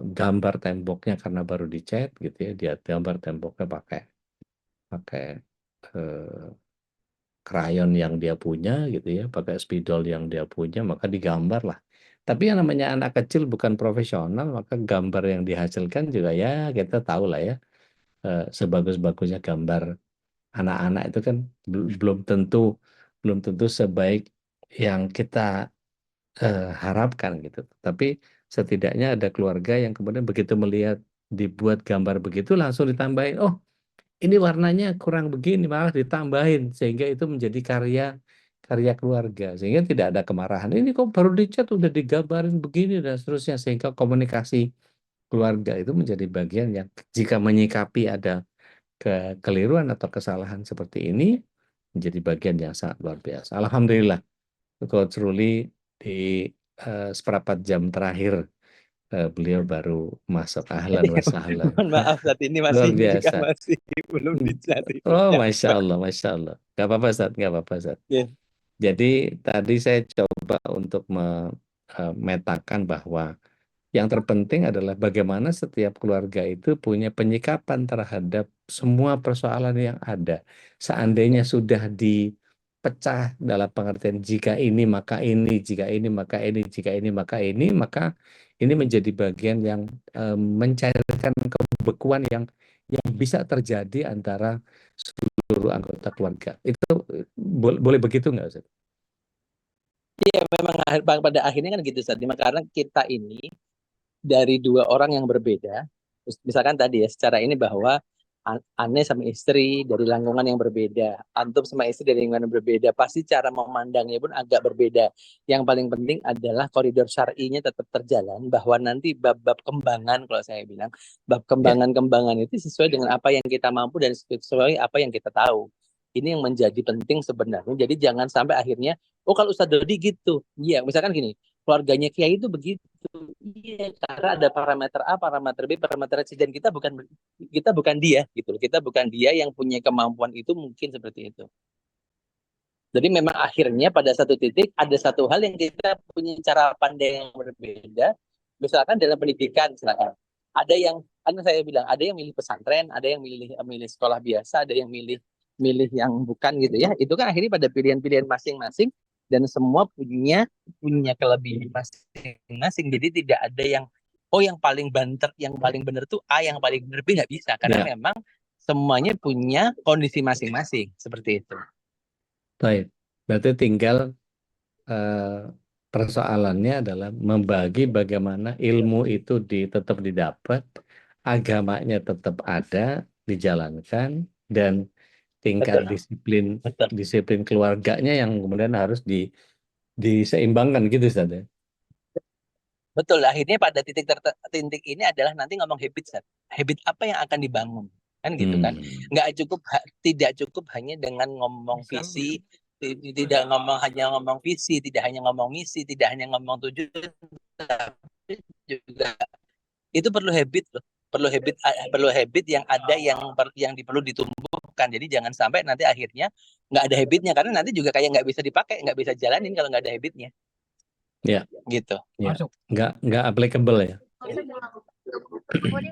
gambar temboknya karena baru dicat gitu ya, dia gambar temboknya pakai pakai eh, krayon yang dia punya gitu ya, pakai spidol yang dia punya, maka digambar lah. Tapi yang namanya anak kecil bukan profesional, maka gambar yang dihasilkan juga ya kita tahu lah ya, sebagus-bagusnya gambar anak-anak itu kan belum tentu sebaik yang kita harapkan gitu. Tapi setidaknya ada keluarga yang kemudian begitu melihat dibuat gambar begitu langsung ditambahin, oh ini warnanya kurang begini, malah ditambahin sehingga itu menjadi karya karya keluarga, sehingga tidak ada kemarahan. Ini kok baru dicat udah digambarin begini dan seterusnya, sehingga komunikasi keluarga itu menjadi bagian yang jika menyikapi ada kekeliruan atau kesalahan seperti ini menjadi bagian yang sangat luar biasa. Alhamdulillah, Coach Ruli di seperempat jam terakhir beliau baru masuk, ahlan wa sahlan. Mohon maaf saat ini Luar masih juga biasa. masih belum dicari. Oh, Masya Allah, Masya Allah. Gak apa-apa, Ustaz. Gak apa-apa, Ustaz. Ya. Jadi tadi saya coba untuk memetakan bahwa yang terpenting adalah bagaimana setiap keluarga itu punya penyikapan terhadap semua persoalan yang ada. Seandainya sudah dipecah dalam pengertian jika ini maka ini, jika ini maka ini, jika ini maka ini, maka ini menjadi bagian yang mencairkan kebekuan yang bisa terjadi antara seluruh anggota keluarga. Itu boleh begitu nggak, Ustaz? Iya, memang pada akhirnya kan gitu, Saat. Karena kita ini dari dua orang yang berbeda, misalkan tadi ya, secara ini bahwa Aneh sama istri dari lingkungan yang berbeda, Antum sama istri dari lingkungan yang berbeda, pasti cara memandangnya pun agak berbeda. Yang paling penting adalah koridor syar'inya tetap terjalan, bahwa nanti bab-bab kembangan, kalau saya bilang, bab kembangan-kembangan itu sesuai dengan apa yang kita mampu dan sesuai apa yang kita tahu. Ini yang menjadi penting sebenarnya. Jadi jangan sampai akhirnya, oh kalau Ustadz Dodi gitu. Iya, misalkan gini, keluarganya Kiai itu begitu. Iya, karena ada parameter A, parameter B, parameter C, dan kita bukan dia gitu loh. Kita bukan dia yang punya kemampuan itu, mungkin seperti itu. Jadi memang akhirnya pada satu titik ada satu hal yang kita punya cara pandang yang berbeda. Misalkan dalam pendidikan, misalkan ada yang, kan saya bilang, ada yang milih pesantren, ada yang milih sekolah biasa, ada yang milih yang bukan gitu ya. Itu kan akhirnya pada pilihan-pilihan masing-masing, dan semua punya kelebihan masing-masing. Jadi tidak ada yang yang paling banter, yang paling benar tuh A, yang paling benar B, nggak bisa, karena memang semuanya punya kondisi masing-masing seperti itu. Baik, berarti tinggal persoalannya adalah membagi bagaimana ilmu itu tetap didapat, agamanya tetap ada, dijalankan, dan tingkat disiplin keluarganya yang kemudian harus diseimbangkan gitu, Ustaz ya. Betul, akhirnya pada titik ini adalah nanti ngomong habit, Ustaz. Habit apa yang akan dibangun, kan gitu kan? Tidak cukup hanya dengan ngomong visi, tidak hanya ngomong visi, tidak hanya ngomong misi, tidak hanya ngomong tujuan, tapi juga itu perlu habit loh. Perlu habit yang ada, yang perlu ditumbuhkan. Jadi jangan sampai nanti akhirnya nggak ada habitnya, karena nanti juga kayak nggak bisa dipakai, nggak bisa jalanin kalau nggak ada habitnya. Ya, gitu. Ya. Nggak applicable ya.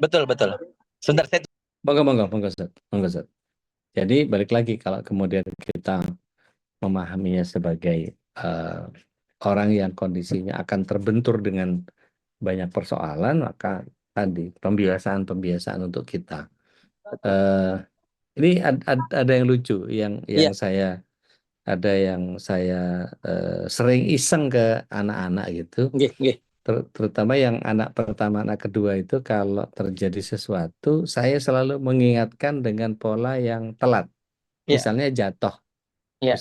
Betul. Sebentar saya. Monggo, Ustaz. Jadi balik lagi, kalau kemudian kita memahaminya sebagai orang yang kondisinya akan terbentur dengan banyak persoalan, maka tadi pembiasaan untuk kita. Ini ada yang lucu, yang saya sering iseng ke anak-anak gitu. terutama yang anak pertama, anak kedua itu kalau terjadi sesuatu, saya selalu mengingatkan dengan pola yang telat. Ya, Misalnya jatuh, ya.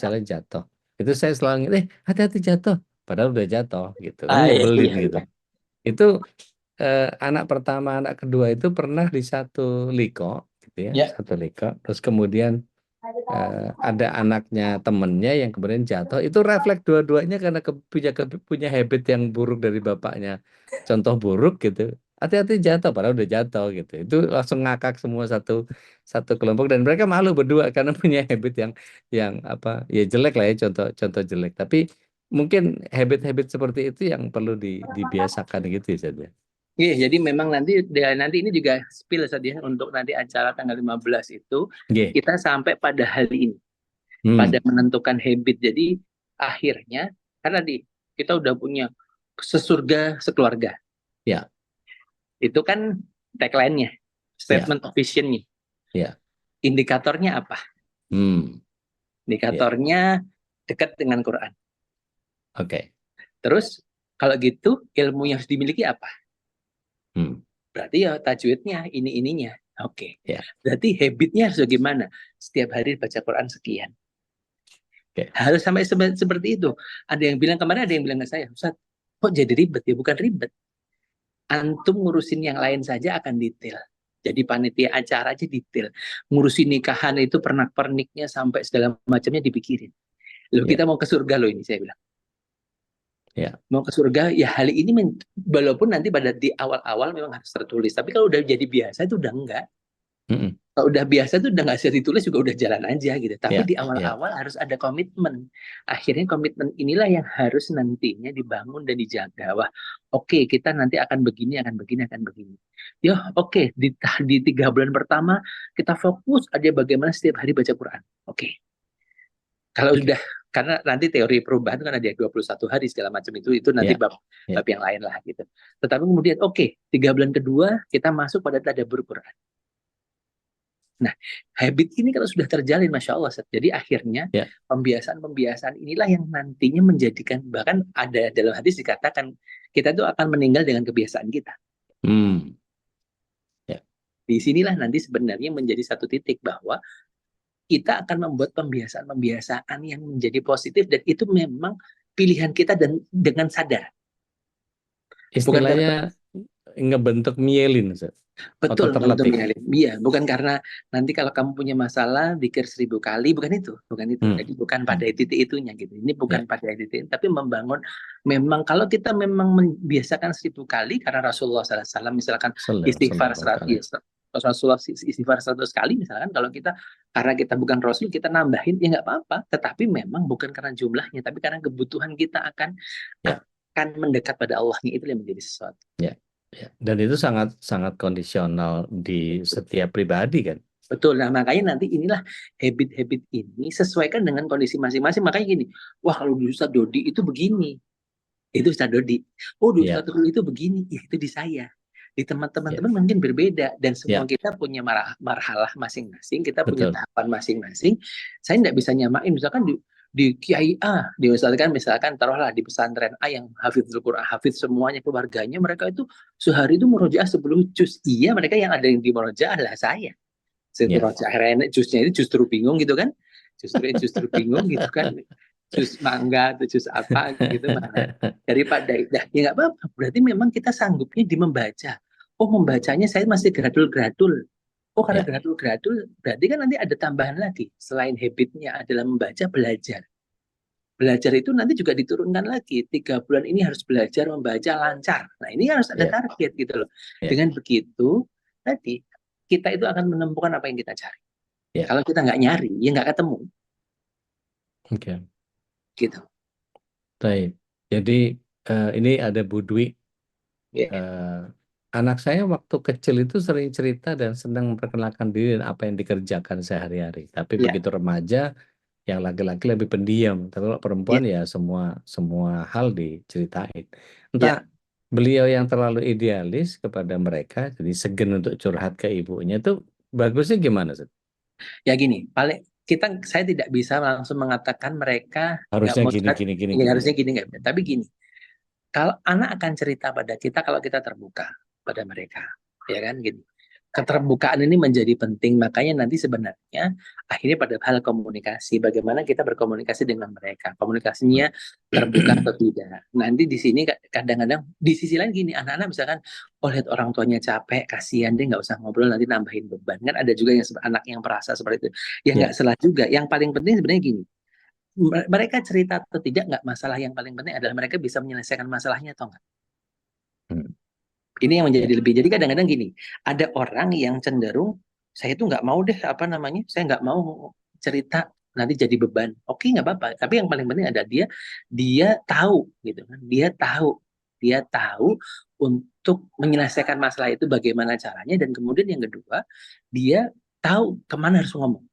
Itu saya selalu ingat, hati-hati jatuh. Padahal udah jatuh gitu kan, Iya, nyebelin iya, gitu. iya. Itu anak pertama, anak kedua itu pernah di satu liko, gitu ya, Ya. satu liko. Terus kemudian ada anaknya temennya yang kemudian jatuh. Itu refleks dua-duanya karena punya habit yang buruk dari bapaknya. Contoh buruk gitu. Hati-hati jatuh, padahal udah jatuh gitu. Itu langsung ngakak semua satu kelompok dan mereka malu berdua karena punya habit yang apa ya jelek lah ya, contoh jelek. Tapi mungkin habit-habit seperti itu yang perlu dibiasakan gitu ya, Zat, ya. Iya, jadi memang nanti ini juga spill saja untuk nanti acara tanggal 15 itu Nggih. kita sampai pada hal ini, Hmm. pada menentukan habit. Jadi akhirnya karena kita udah punya sesurga sekeluarga. Ya. Itu kan tagline-nya, statement of vision-nya. Ya. Indikatornya apa? Indikatornya dekat dengan Quran. Oke. Terus kalau gitu ilmu yang harus dimiliki apa? Berarti ya tajwidnya, ininya. Oke. Ya. Berarti habitnya harus bagaimana? Setiap hari baca Quran sekian. Oke. Harus sampai seperti itu. Ada yang bilang kemarin, ada yang bilang ke saya, Ustaz, kok jadi ribet? Ya bukan ribet. Antum ngurusin yang lain saja akan detail. Jadi panitia acara aja detail. Ngurusin nikahan itu pernak-perniknya sampai segala macamnya dipikirin. Loh, kita mau ke surga loh ini, saya bilang. Ya. Mau ke surga, ya hal ini walaupun nanti di awal-awal memang harus tertulis, tapi kalau udah jadi biasa itu udah enggak. Kalau udah biasa itu udah nggak bisa ditulis juga udah jalan aja gitu. Tapi di awal-awal harus ada komitmen. Akhirnya komitmen inilah yang harus nantinya dibangun dan dijaga. Wah, oke, kita nanti akan begini. Ya, oke, di 3 bulan pertama kita fokus aja bagaimana setiap hari baca Quran. Oke. Kalau udah, karena nanti teori perubahan kan ada 21 hari segala macam itu nanti bab yang lain lah gitu. Tetapi kemudian 3 bulan kedua kita masuk pada tadabbur Quran. Nah, habit ini kalau sudah terjalin, Masya Allah, jadi akhirnya pembiasaan inilah yang nantinya menjadikan, bahkan ada dalam hadis dikatakan kita itu akan meninggal dengan kebiasaan kita. Di sinilah nanti sebenarnya menjadi satu titik bahwa kita akan membuat pembiasaan yang menjadi positif dan itu memang pilihan kita dan dengan sadar. Istilahnya ngebentuk mielin, Ustaz. Betul, bentuk mielin. Iya, bukan karena nanti kalau kamu punya masalah dikir 1000 kali, bukan itu. Jadi bukan pada titik itunya gitu. Ini bukan pada titik, tapi membangun. Memang kalau kita memang membiasakan 1000 kali karena Rasulullah SAW misalkan istighfar 100. Rasulullah istighfar 100 kali misalkan, kalau kita karena kita bukan Rasul kita nambahin ya nggak apa-apa, tetapi memang bukan karena jumlahnya tapi karena kebutuhan kita akan mendekat pada Allahnya, itu yang menjadi sesuatu. Dan itu sangat kondisional di setiap pribadi kan. Betul. Nah, makanya nanti inilah habit-habit ini sesuaikan dengan kondisi masing-masing. Makanya gini, wah kalau di Ustaz Dodi itu begini, itu Ustaz Dodi. Oh, di Ustaz Dodi itu begini, ya itu di saya. Di teman-teman mungkin berbeda dan semua kita punya marhalah masing-masing, kita punya tahapan masing-masing. Saya tidak bisa nyamain misalkan di Kiai A, misalkan taruhlah di pesantren A yang hafizul Quran, hafiz semuanya keluarganya, mereka itu sehari itu murojaah 10 juz. Iya, mereka yang ada yang di murojaah lah saya. Akhirnya juznya itu justru bingung gitu kan. Justru bingung gitu kan. Juz mangga atau juz apa gitu, daripada ya nggak apa-apa, berarti memang kita sanggupnya di membaca. Membacanya saya masih gradul-gradul. Karena gradul-gradul berarti kan nanti ada tambahan lagi selain habitnya adalah membaca, belajar itu nanti juga diturunkan lagi 3 bulan ini harus belajar membaca lancar. Nah ini harus ada target gitu loh. Dengan begitu tadi kita itu akan menemukan apa yang kita cari. Kalau kita nggak nyari ya nggak ketemu. Gitu. Baik. Jadi ini ada Bu Dwi. Anak saya waktu kecil itu sering cerita dan senang memperkenalkan diri dan apa yang dikerjakan sehari-hari. Tapi begitu remaja, yang laki-laki lebih pendiam. Tapi kalau perempuan ya semua hal diceritain. Entah beliau yang terlalu idealis kepada mereka, jadi segan untuk curhat ke ibunya, itu bagusnya gimana, Ustaz? Ya gini, saya tidak bisa langsung mengatakan mereka harusnya gini. Harusnya gini nggak. Tapi gini, Kalau anak akan cerita pada kita kalau kita terbuka pada mereka, ya kan gitu. Keterbukaan ini menjadi penting, makanya nanti sebenarnya akhirnya pada hal komunikasi, bagaimana kita berkomunikasi dengan mereka, komunikasinya terbuka atau tidak. Nanti di sini kadang-kadang di sisi lain gini, anak-anak misalkan, oh lihat orang tuanya capek, kasihan dia nggak usah ngobrol nanti nambahin beban. Kan ada juga yang anak yang merasa seperti itu, ya nggak Ya, salah juga. Yang paling penting sebenarnya gini, mereka cerita atau tidak nggak masalah, yang paling penting adalah mereka bisa menyelesaikan masalahnya atau enggak. hmm, Ini yang menjadi ya, lebih. Jadi kadang-kadang gini, ada orang yang cenderung saya itu nggak mau deh apa namanya, saya nggak mau cerita nanti jadi beban. Oke nggak apa-apa. Tapi yang paling penting ada dia tahu gitu kan, dia tahu untuk menyelesaikan masalah itu bagaimana caranya, dan kemudian yang kedua dia tahu kemana harus ngomong.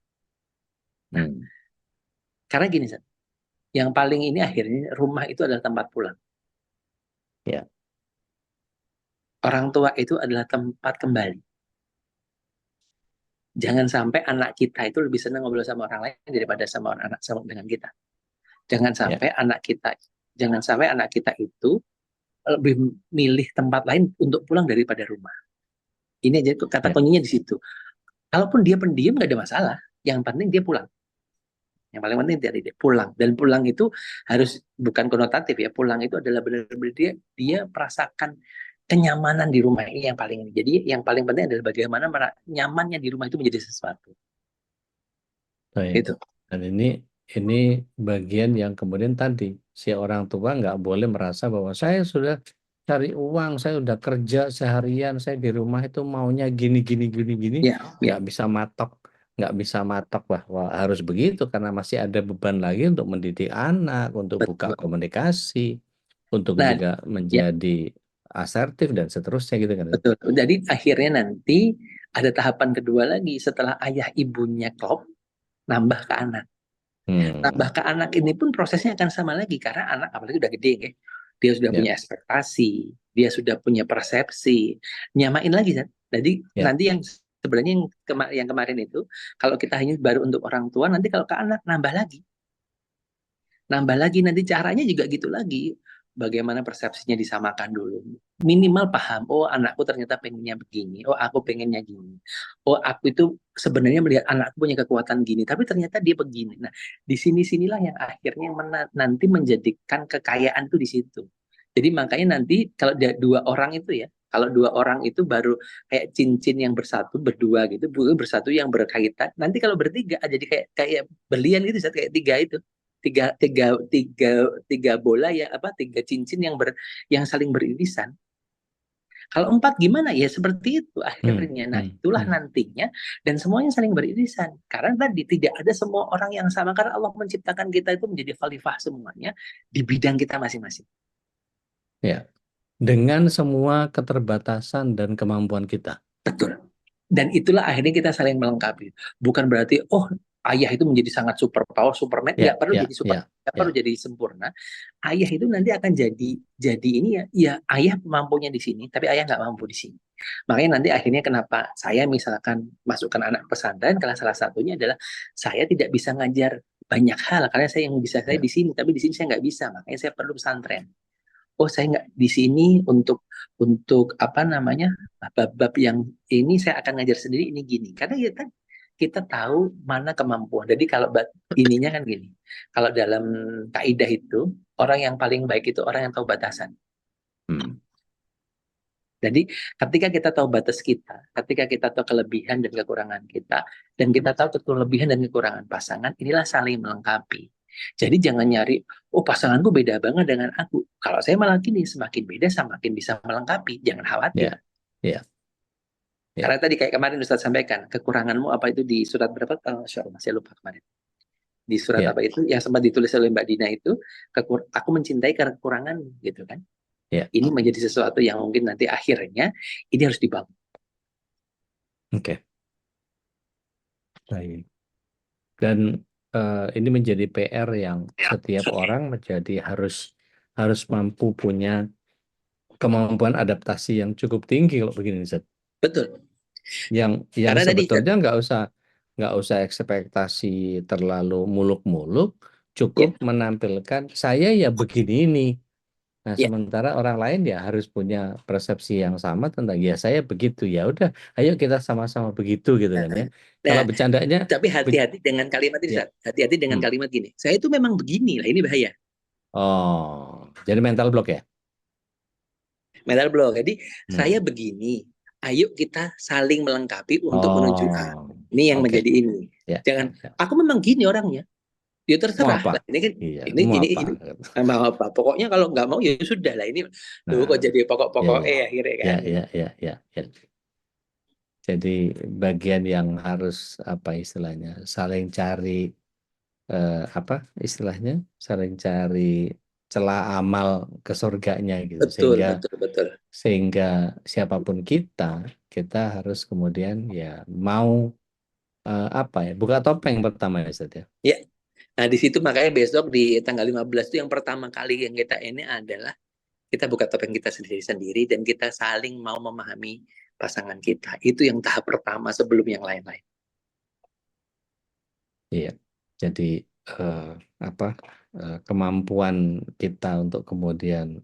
hmm, Karena gini, Sat, yang paling ini akhirnya rumah itu adalah tempat pulang. ya, Orang tua itu adalah tempat kembali. Jangan sampai anak kita itu lebih senang ngobrol sama orang lain daripada sama anak sama dengan kita. Jangan ya, sampai anak kita itu lebih milih tempat lain untuk pulang daripada rumah. Ini aja kata ya, kuncinya di situ. Kalaupun dia pendiam nggak ada masalah. Yang penting dia pulang. Yang paling penting dia pulang. Dan pulang itu harus bukan konotatif ya. Pulang itu adalah benar-benar dia merasakan kenyamanan di rumah, ini yang paling. Jadi yang paling penting adalah bagaimana nyamannya di rumah itu menjadi sesuatu. baik. Itu. Dan ini bagian yang kemudian tadi si orang tua nggak boleh merasa bahwa saya sudah cari uang, saya udah kerja seharian, saya di rumah itu maunya gini gini gini gini, Ya, ya, nggak bisa matok bahwa harus begitu karena masih ada beban lagi untuk mendidik anak, untuk buka betul. komunikasi, untuk Nah, juga ya, menjadi asertif dan seterusnya gitu kan. betul. Jadi akhirnya nanti ada tahapan kedua lagi setelah ayah ibunya klop, nambah ke anak. Nambah ke anak ini pun prosesnya akan sama lagi karena anak apalagi udah gede ya. Dia sudah Ya, punya ekspektasi, dia sudah punya persepsi. Nyamain lagi kan. Jadi ya, nanti yang sebenarnya yang kemarin itu kalau kita hanya baru untuk orang tua, nanti kalau ke anak nambah lagi. Nambah lagi nanti caranya juga gitu lagi. Bagaimana persepsinya disamakan dulu. Minimal paham, oh anakku ternyata pengennya begini, oh aku pengennya gini. Oh aku itu sebenarnya melihat anakku punya kekuatan gini, tapi ternyata dia begini. Nah, di sinilah yang akhirnya nanti menjadikan kekayaan tuh di situ. Jadi makanya nanti kalau dua orang itu ya, kalau dua orang itu baru kayak cincin yang bersatu berdua gitu, bersatu yang berkaitan. Nanti kalau bertiga jadi kayak berlian gitu, kayak tiga itu tiga bola ya apa tiga cincin yang saling beririsan. Kalau empat gimana ya seperti itu akhirnya. Nah itulah nantinya dan semuanya saling beririsan karena tadi tidak ada semua orang yang sama karena Allah menciptakan kita itu menjadi khalifah semuanya di bidang kita masing-masing. Ya, dengan semua keterbatasan dan kemampuan kita. Betul. Dan itulah akhirnya kita saling melengkapi. Bukan berarti ayah itu menjadi sangat super power, Superman, nggak perlu jadi super, nggak perlu jadi sempurna. Ayah itu nanti akan jadi ini ya ayah mampunya di sini, tapi ayah nggak mampu di sini. Makanya nanti akhirnya kenapa saya misalkan masukkan anak pesantren, karena salah satunya adalah saya tidak bisa ngajar banyak hal, karena saya yang bisa saya di sini, tapi di sini saya nggak bisa, makanya saya perlu pesantren. Oh saya nggak di sini untuk apa namanya bab-bab yang ini saya akan ngajar sendiri ini gini karena kita tahu mana kemampuan. Jadi kalau ininya kan gini, kalau dalam kaidah itu orang yang paling baik itu orang yang tahu batasan. Jadi ketika kita tahu batas kita, ketika kita tahu kelebihan dan kekurangan kita, dan kita tahu kelebihan dan kekurangan pasangan, inilah saling melengkapi. Jadi jangan nyari, oh pasanganku beda banget dengan aku. Kalau saya malah gini, semakin beda semakin bisa melengkapi. Jangan khawatir. Ya. Karena tadi kayak kemarin Ustaz sampaikan, kekuranganmu apa itu di surat berapa? Saya lupa kemarin. Di surat apa itu yang sempat ditulis oleh Mbak Dina itu, aku mencintai karena kekurangan gitu kan. Ini menjadi sesuatu yang mungkin nanti akhirnya ini harus dibangun. Oke. Baik. Dan ini menjadi PR yang setiap orang harus mampu punya kemampuan adaptasi yang cukup tinggi kalau begini, Zat. Betul. Yang sebetulnya nggak usah ekspektasi terlalu muluk-muluk, cukup menampilkan saya ya begini ini. Nah, Ya, sementara orang lain ya harus punya persepsi yang sama tentang ya saya begitu, ya udah, ayo kita sama-sama begitu gitu kan ya. Kalau nah, bercandanya, tapi be- hati-hati dengan kalimat ini, ya, Ustaz. Hati-hati dengan hmm. kalimat gini. Saya itu memang begini lah, ini bahaya. Oh, jadi mental block ya. Mental block. Jadi saya Hmm. begini. Ayo kita saling melengkapi untuk menuju A. Oh, Ini yang oke, menjadi ini. ya, Jangan, ya. aku memang gini orangnya. Ya Mau terserah apa? lah. Ini kan Iya, ini mau ini apa? ini mau apa? Pokoknya kalau nggak mau ya sudah lah. Ini loh kok Nah, jadi ya, pokok-pokoknya ya, akhirnya ya, kan. ya. Jadi bagian yang harus apa istilahnya, saling cari apa istilahnya, saling cari celah amal ke surganya gitu, Betul, sehingga betul, betul. siapapun kita harus kemudian ya mau apa ya, buka topeng pertama ya Ustaz ya. Ya. Nah, di situ makanya besok di tanggal 15 itu yang pertama kali yang kita ini adalah kita buka topeng kita sendiri-sendiri dan kita saling mau memahami pasangan kita. Itu yang tahap pertama sebelum yang lain-lain. Iya. Jadi apa kemampuan kita untuk kemudian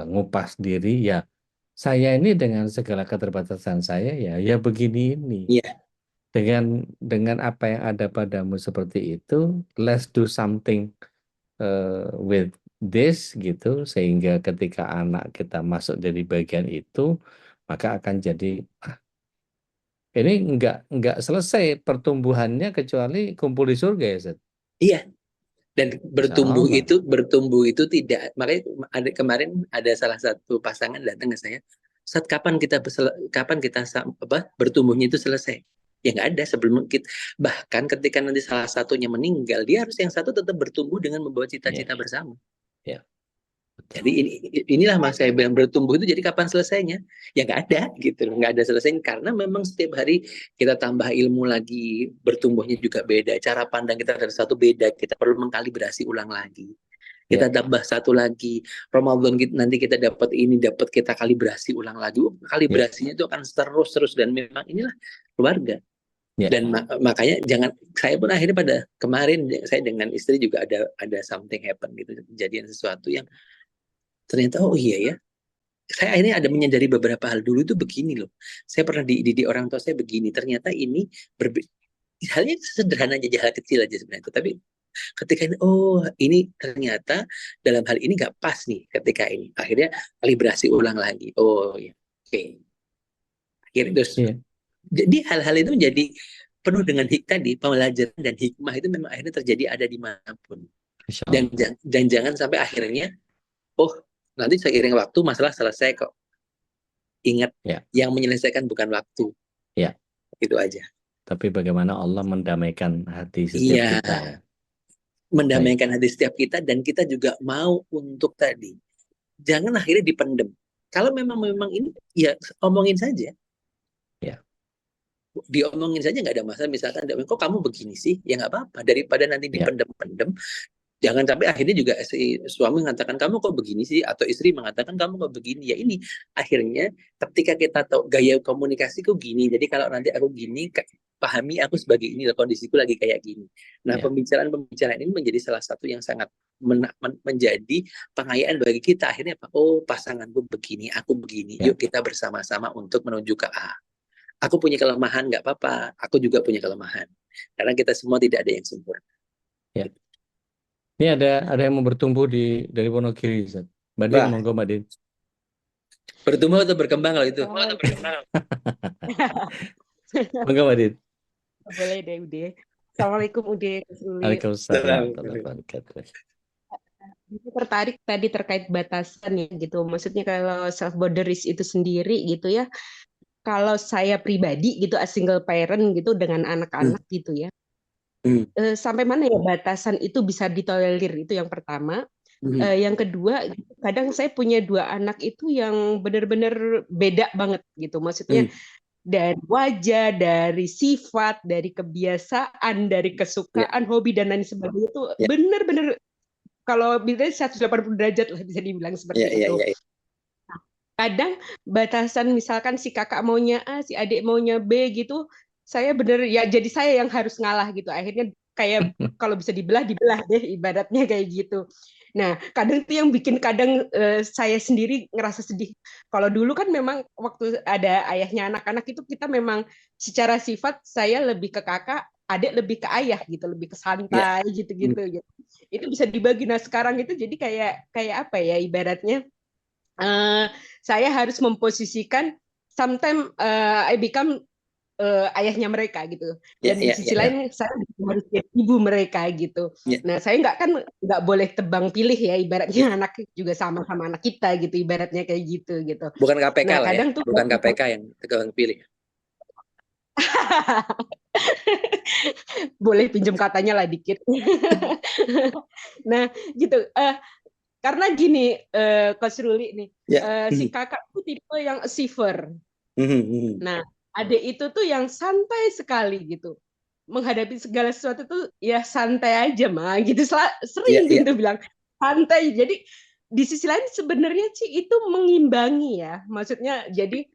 ngupas diri ya, saya ini dengan segala keterbatasan saya ya begini ini. Iya, Dengan apa yang ada padamu seperti itu, let's do something with this gitu, sehingga ketika anak kita masuk dari bagian itu, maka akan jadi ini nggak selesai pertumbuhannya kecuali kumpul di surga ya Ustaz. iya. Dan Insya Allah. bertumbuh itu tidak. Makanya kemarin ada salah satu pasangan datang ke saya. Saat kapan kita bertumbuhnya itu selesai? Ya nggak ada sebelum kita. Bahkan ketika nanti salah satunya meninggal, dia harus yang satu tetap bertumbuh dengan membawa cita-cita Ya, bersama. ya, betul. Jadi inilah mas saya bilang bertumbuh itu jadi kapan selesainya? Ya nggak ada gitu, nggak ada selesainya karena memang setiap hari kita tambah ilmu lagi, bertumbuhnya juga beda, cara pandang kita dari satu beda, kita perlu mengkalibrasi ulang lagi. Kita Ya, tambah satu lagi, Ramadan nanti kita dapat ini, dapat kita kalibrasi ulang lagi. ya, Kalibrasinya itu akan terus dan memang inilah keluarga. ya, Dan makanya jangan, saya pun akhirnya pada kemarin saya dengan istri juga ada something happen gitu, kejadian sesuatu yang ternyata oh iya ya, saya akhirnya ada menyadari beberapa hal. Dulu itu begini loh, saya pernah dididik orang tua saya begini, ternyata ini halnya sederhana aja, hal kecil aja sebenarnya, tapi ketika ini oh ini ternyata dalam hal ini nggak pas nih, ketika ini akhirnya kalibrasi ulang lagi, oh ya oke. Akhirnya terus ya. jadi hal-hal itu menjadi penuh dengan tadi pembelajaran dan hikmah itu memang akhirnya terjadi ada dimanapun. Insya Dan Allah. jangan sampai akhirnya oh nanti seiring waktu masalah selesai kok. Ingat, Ya, yang menyelesaikan bukan waktu. ya. Itu aja. Tapi bagaimana Allah mendamaikan hati setiap Iya, kita ya. Baik. mendamaikan hati setiap kita dan kita juga mau untuk tadi. Jangan akhirnya dipendem. Kalau memang ini ya omongin saja. Ya, Diomongin saja nggak ada masalah. Misalkan kok kamu begini sih, ya nggak apa-apa. Daripada nanti ya, dipendem-pendem, jangan sampai akhirnya juga si suami mengatakan kamu kok begini sih, atau istri mengatakan kamu kok begini. Ya ini akhirnya ketika kita tahu gaya komunikasiku gini, jadi kalau nanti aku gini, pahami aku sebagai ini, kondisiku lagi kayak gini. Nah, ya, pembicaraan ini menjadi salah satu yang sangat menjadi pengayaan bagi kita. Akhirnya apa? Oh, pasanganku begini, aku begini. ya, Yuk kita bersama-sama untuk menuju ke A. Aku punya kelemahan, nggak apa-apa. Aku juga punya kelemahan. Karena kita semua tidak ada yang sempurna. ya. Ini ada yang mau bertumbuh dari Wonogiri, Ustaz. Mbak Din, Wah, monggo Mbak Din. bertumbuh atau berkembang kalau itu? Monggo Mbak Din. Boleh deh, Ude. Assalamualaikum, Ude. Sulit. Waalaikumsalam warahmatullahi wabarakatuh. Aku tertarik tadi terkait batasan ya gitu. Maksudnya kalau self boundaries itu sendiri gitu ya. Kalau saya pribadi gitu, as single parent gitu dengan anak-anak gitu ya. Sampai mana ya batasan itu bisa ditolerir, itu yang pertama. Yang kedua, kadang saya punya 2 anak itu yang benar-benar beda banget gitu. Maksudnya dari wajah, dari sifat, dari kebiasaan, dari kesukaan, hobi dan lain sebagainya itu benar-benar kalau bisa 180 derajat lah bisa dibilang seperti itu. Kadang batasan misalkan si kakak maunya A, si adik maunya B gitu, saya bener ya jadi saya yang harus ngalah gitu. Akhirnya kayak kalau bisa dibelah deh ibaratnya kayak gitu. Nah, kadang tuh yang bikin saya sendiri ngerasa sedih. Kalau dulu kan memang waktu ada ayahnya anak-anak itu kita memang secara sifat saya lebih ke kakak, adik lebih ke ayah gitu, lebih ke Ya. santai gitu-gitu gitu. Itu bisa dibagi. Nah, sekarang itu jadi kayak apa ya ibaratnya saya harus memposisikan sometimes I become ayahnya mereka gitu. Ya, Dan di ya, sisi ya, lain saya harus jadi ibu mereka gitu. ya. Nah, saya nggak boleh tebang pilih ya ibaratnya anak juga sama-sama anak kita gitu ibaratnya kayak gitu. Bukan KPK Nah, lah ya, kadang tuh bukan KPK yang tebang pilih. boleh pinjam katanya lah dikit. Nah, gitu. Karena gini, Coach Ruli nih, Ya. si kakak tuh tipe yang achiever. Mhm. Nah, adik itu tuh yang santai sekali gitu. Menghadapi segala sesuatu tuh ya santai aja mah gitu. Ya, Sering ya. gitu bilang santai. Jadi di sisi lain sebenarnya sih itu mengimbangi ya. Maksudnya jadi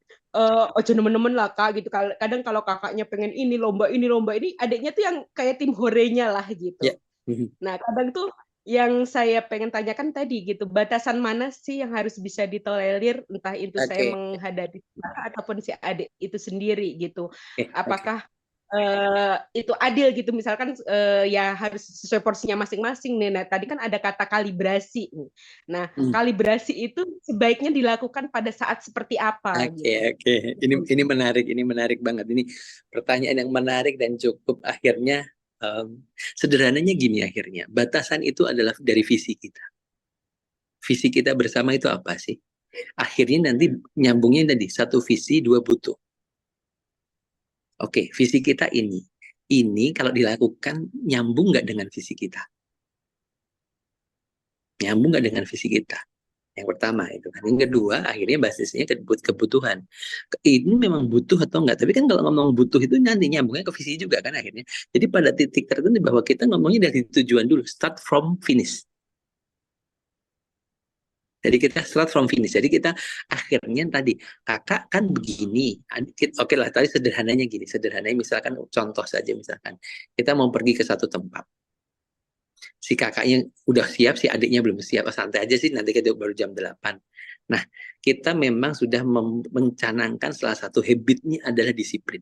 ojo nemen-nemen lah kak gitu. Kadang kalau kakaknya pengen ini lomba ini, adiknya tuh yang kayak tim horenya lah gitu. Ya. Mhm. Nah, kadang tuh yang saya pengen tanyakan tadi gitu, batasan mana sih yang harus bisa ditolerir, entah itu saya Oke. menghadapi kakak ataupun si adik itu sendiri gitu. Oke. Apakah itu adil gitu, misalkan ya harus sesuai porsinya masing-masing nih. Nah, tadi kan ada kata kalibrasi nih. Nah, Hmm. kalibrasi itu sebaiknya dilakukan pada saat seperti apa Oke, gitu. oke. Ini menarik banget. Ini pertanyaan yang menarik dan cukup akhirnya sederhananya gini akhirnya. Batasan itu adalah dari visi kita. Visi kita bersama itu apa sih? Akhirnya nanti nyambungnya tadi satu visi dua butuh. Oke, visi kita ini. Ini kalau dilakukan nyambung nggak dengan visi kita? Nyambung nggak dengan visi kita? Yang pertama itu kan. Yang kedua akhirnya basisnya kebutuhan. Ini memang butuh atau enggak? Tapi kan kalau ngomong butuh itu nanti nyambungnya ke visi juga kan akhirnya. Jadi pada titik tertentu bahwa kita ngomongnya dari tujuan dulu, start from finish. Jadi kita start from finish. Jadi kita akhirnya tadi kakak kan begini. Oke lah tadi sederhananya gini. Sederhananya misalkan contoh saja misalkan kita mau pergi ke satu tempat. Si kakaknya udah siap, si adiknya belum siap, santai aja sih, nanti kita baru jam 8. Nah, kita memang sudah mencanangkan salah satu habitnya adalah disiplin.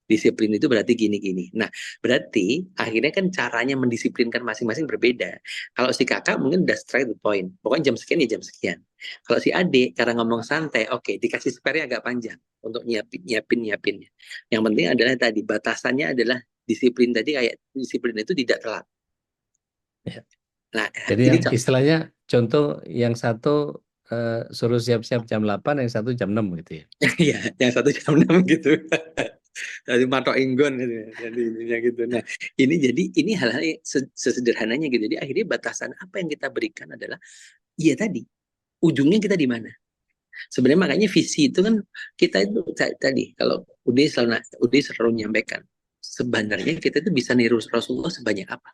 Disiplin itu berarti gini-gini. Nah, berarti akhirnya kan caranya mendisiplinkan masing-masing berbeda. Kalau si kakak mungkin udah straight the point. Pokoknya jam sekian ya jam sekian. Kalau si adik, cara ngomong santai, oke, dikasih spare agak panjang untuk nyiapinnya. Yang penting adalah tadi, batasannya adalah disiplin tadi kayak disiplin itu tidak telat. Ya. Nah, Jadi ini yang istilahnya contoh yang satu suruh siap-siap jam 8, yang satu jam 6 gitu ya. Iya, yang satu jam 6 gitu. Dari matok inggon gitu. Jadi ininya gitu. Nah, ini hal-hal yang sesederhananya gitu. Jadi akhirnya batasan apa yang kita berikan adalah iya tadi. Ujungnya kita di mana? Sebenarnya makanya visi itu kan kita itu tadi kalau Ude selalu menyampaikan sebenarnya kita itu bisa niru Rasulullah sebanyak apa?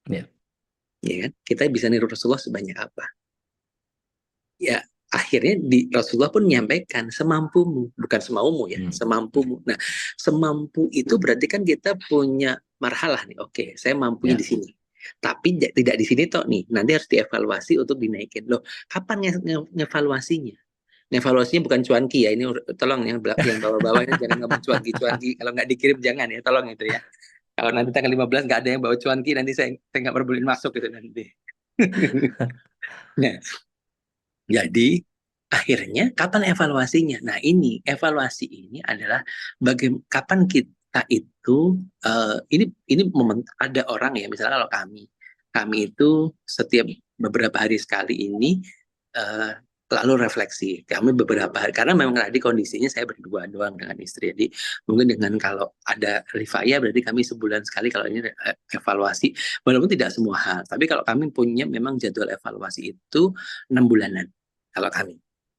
Ya. Ya kan? Kita bisa niru Rasulullah sebanyak apa? Ya, akhirnya Rasulullah pun menyampaikan semampumu, bukan semaumu ya, semampumu. Nah, semampu itu berarti kan kita punya marhalah nih. Oke, saya mampunya di sini. Tapi tidak di sini toh nih. Nanti harus dievaluasi untuk dinaikin. Loh, kapan ngevaluasinya? Ngevaluasinya bukan cuanki ya. Ini tolong yang bawah-bawah ini jangan ngomong cuanki. Kalau nggak dikirim jangan ya, tolong itu ya. Kalau nanti tanggal 15 nggak ada yang bawa cuanki, nanti saya nggak perbolehin masuk gitu nanti. Nah, jadi akhirnya kapan evaluasinya? Nah ini evaluasi ini adalah kapan kita itu ini momen ada orang ya misalnya kalau kami itu setiap beberapa hari sekali ini lalu refleksi. Kami beberapa hari karena memang tadi kondisinya saya berdua doang dengan istri. Jadi mungkin dengan kalau ada Rifaya berarti kami sebulan sekali kalau ini evaluasi. Walaupun tidak semua hal, tapi kalau kami punya memang jadwal evaluasi itu 6 bulanan. Kalau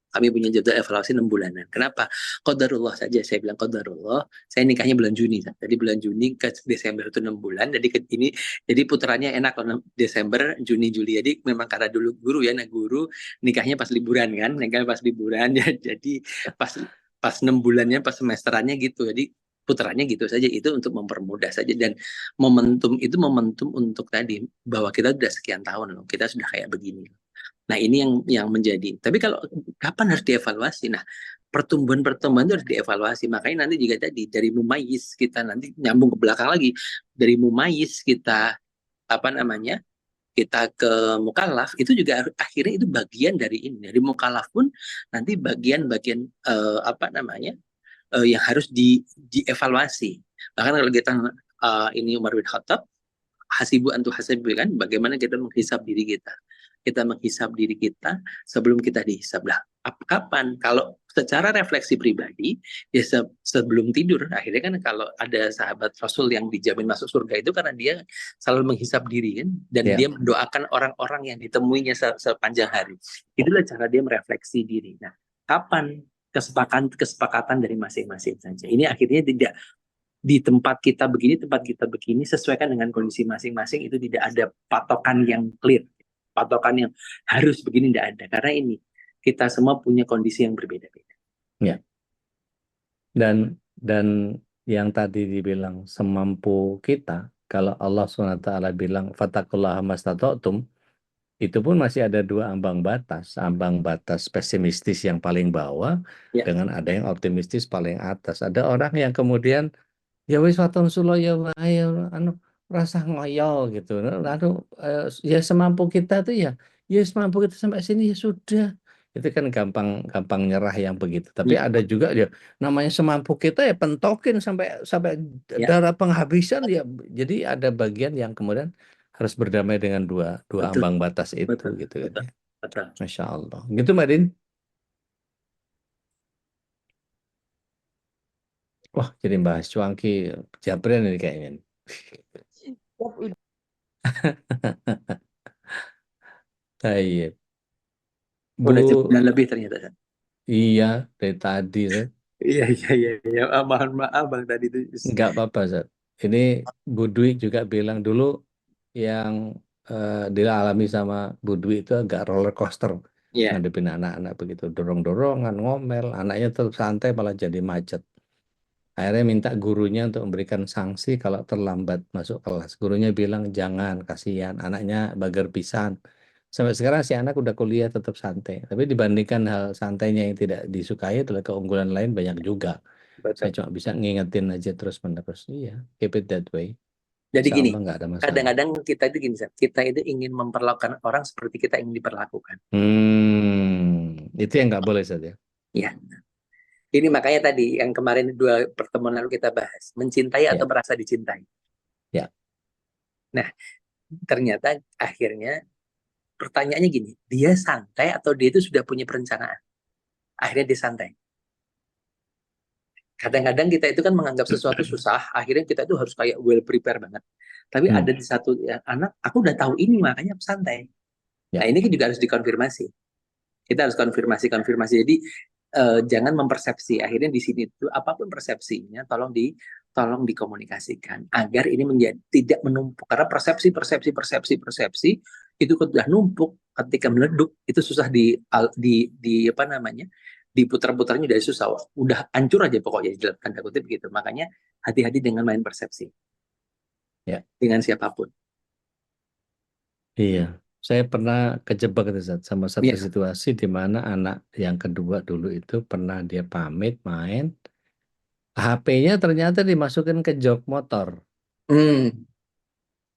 kami punya jadwal evaluasi 6 bulanan. Kenapa? Qadarullah saja. Saya bilang qadarullah. Saya nikahnya bulan Juni. Jadi bulan Juni ke Desember itu 6 bulan. Jadi putarannya enak kalau Desember, Juni, Juli. Jadi memang karena dulu guru ya, guru nikahnya pas liburan kan. Nikahnya pas liburan. Jadi pas 6 bulannya, pas semesterannya gitu. Jadi puterannya gitu saja, itu untuk mempermudah saja. Dan momentum itu momentum untuk tadi bahwa kita sudah sekian tahun loh, kita sudah kayak begini. Nah ini yang menjadi. Tapi kalau kapan harus dievaluasi? Nah pertumbuhan-pertumbuhan itu harus dievaluasi. Makanya nanti juga tadi dari mumayyiz kita nanti nyambung ke belakang lagi, dari mumayyiz kita apa namanya, kita ke mukallaf, itu juga akhirnya itu bagian dari ini. Dari mukallaf pun nanti bagian-bagian apa namanya, yang harus dievaluasi. Bahkan kalau kita ini Umar bin Khattab, hasibu antu hasibu, kan bagaimana kita menghisab diri kita. Kita menghisab diri kita sebelum kita dihisab. Lah, kapan? Kalau secara refleksi pribadi, ya sebelum tidur. Akhirnya kan kalau ada sahabat Rasul yang dijamin masuk surga itu karena dia selalu menghisab diri kan, dan Ya. dia mendoakan orang-orang yang ditemuinya sepanjang hari. Itulah cara dia merefleksi diri. Nah, kapan? Kesepakatan dari masing-masing saja. Ini akhirnya tidak di tempat kita begini, sesuaikan dengan kondisi masing-masing, itu tidak ada patokan yang clear. Patokan yang harus begini tidak ada. Karena ini, kita semua punya kondisi yang berbeda-beda. Ya. Dan yang tadi dibilang semampu kita, kalau Allah SWT bilang fattaqullaha mastata'tum, itu pun masih ada dua ambang batas pesimistis yang paling bawah, Ya. dengan ada yang optimistis paling atas. Ada orang yang kemudian ya wis waton sulo ya wae anu rasa ngoyo gitu. Ya semampu kita tuh ya semampu kita sampai sini ya sudah. Itu kan gampang nyerah yang begitu. Tapi Ya. ada juga ya namanya semampu kita ya pentokin sampai Ya. darah penghabisan ya. Jadi ada bagian yang kemudian harus berdamai dengan dua Betul. ambang batas itu Betul. gitu kan. Betul. Ya. Betul. Masya Allah. Gitu Mbak Din. Wah, jadi bahas cuanki Jabren ini kayaknya. Baik. Udah jam Bu, 9 lebih ternyata. iya dari tadi Zat. Iya. Mohon maaf Bang tadi itu. Nggak apa-apa Zat. Ini Bu Dwi juga bilang dulu yang dialami sama Bu Dwi itu agak roller coaster. Iya. Ngadepin anak-anak begitu. Dorong-dorongan, ngomel. Anaknya tetap santai malah jadi macet. Akhirnya minta gurunya untuk memberikan sanksi kalau terlambat masuk kelas. Gurunya bilang jangan, kasihan. Anaknya bager pisan. Sampai sekarang si anak udah kuliah tetap santai. Tapi dibandingkan hal santainya yang tidak disukai, adalah keunggulan lain banyak juga. Saya Betul. cuma bisa ngingetin aja terus-menerus. Iya, keep it that way. Jadi Insya gini, Allah nggak ada masalah. kadang-kadang kita itu gini, Zat. Kita itu ingin memperlakukan orang seperti kita ingin diperlakukan. Itu yang nggak boleh saja. Ya. Ini makanya tadi yang kemarin 2 pertemuan lalu kita bahas, mencintai atau merasa dicintai. Ya. Nah, ternyata akhirnya pertanyaannya gini, dia santai atau dia itu sudah punya perencanaan? Akhirnya dia santai. Kadang-kadang kita itu kan menganggap sesuatu susah, akhirnya kita itu harus kayak well prepare banget. Tapi ada di satu anak, aku udah tahu ini makanya aku santai. Ya. Nah ini juga harus dikonfirmasi. Kita harus konfirmasi. Jadi jangan mempersepsi. Akhirnya di sini itu apapun persepsinya, tolong dikomunikasikan agar ini menjadi tidak menumpuk. Karena persepsi itu sudah numpuk, ketika meleduk itu susah di apa namanya, diputar-putarnya udah susah, udah hancur aja pokoknya dalam tanda kutip gitu. Makanya hati-hati dengan main persepsi. Ya. Dengan siapapun. Iya, saya pernah kejebak sama satu situasi di mana anak yang kedua dulu itu pernah dia pamit main, HP-nya ternyata dimasukin ke jok motor.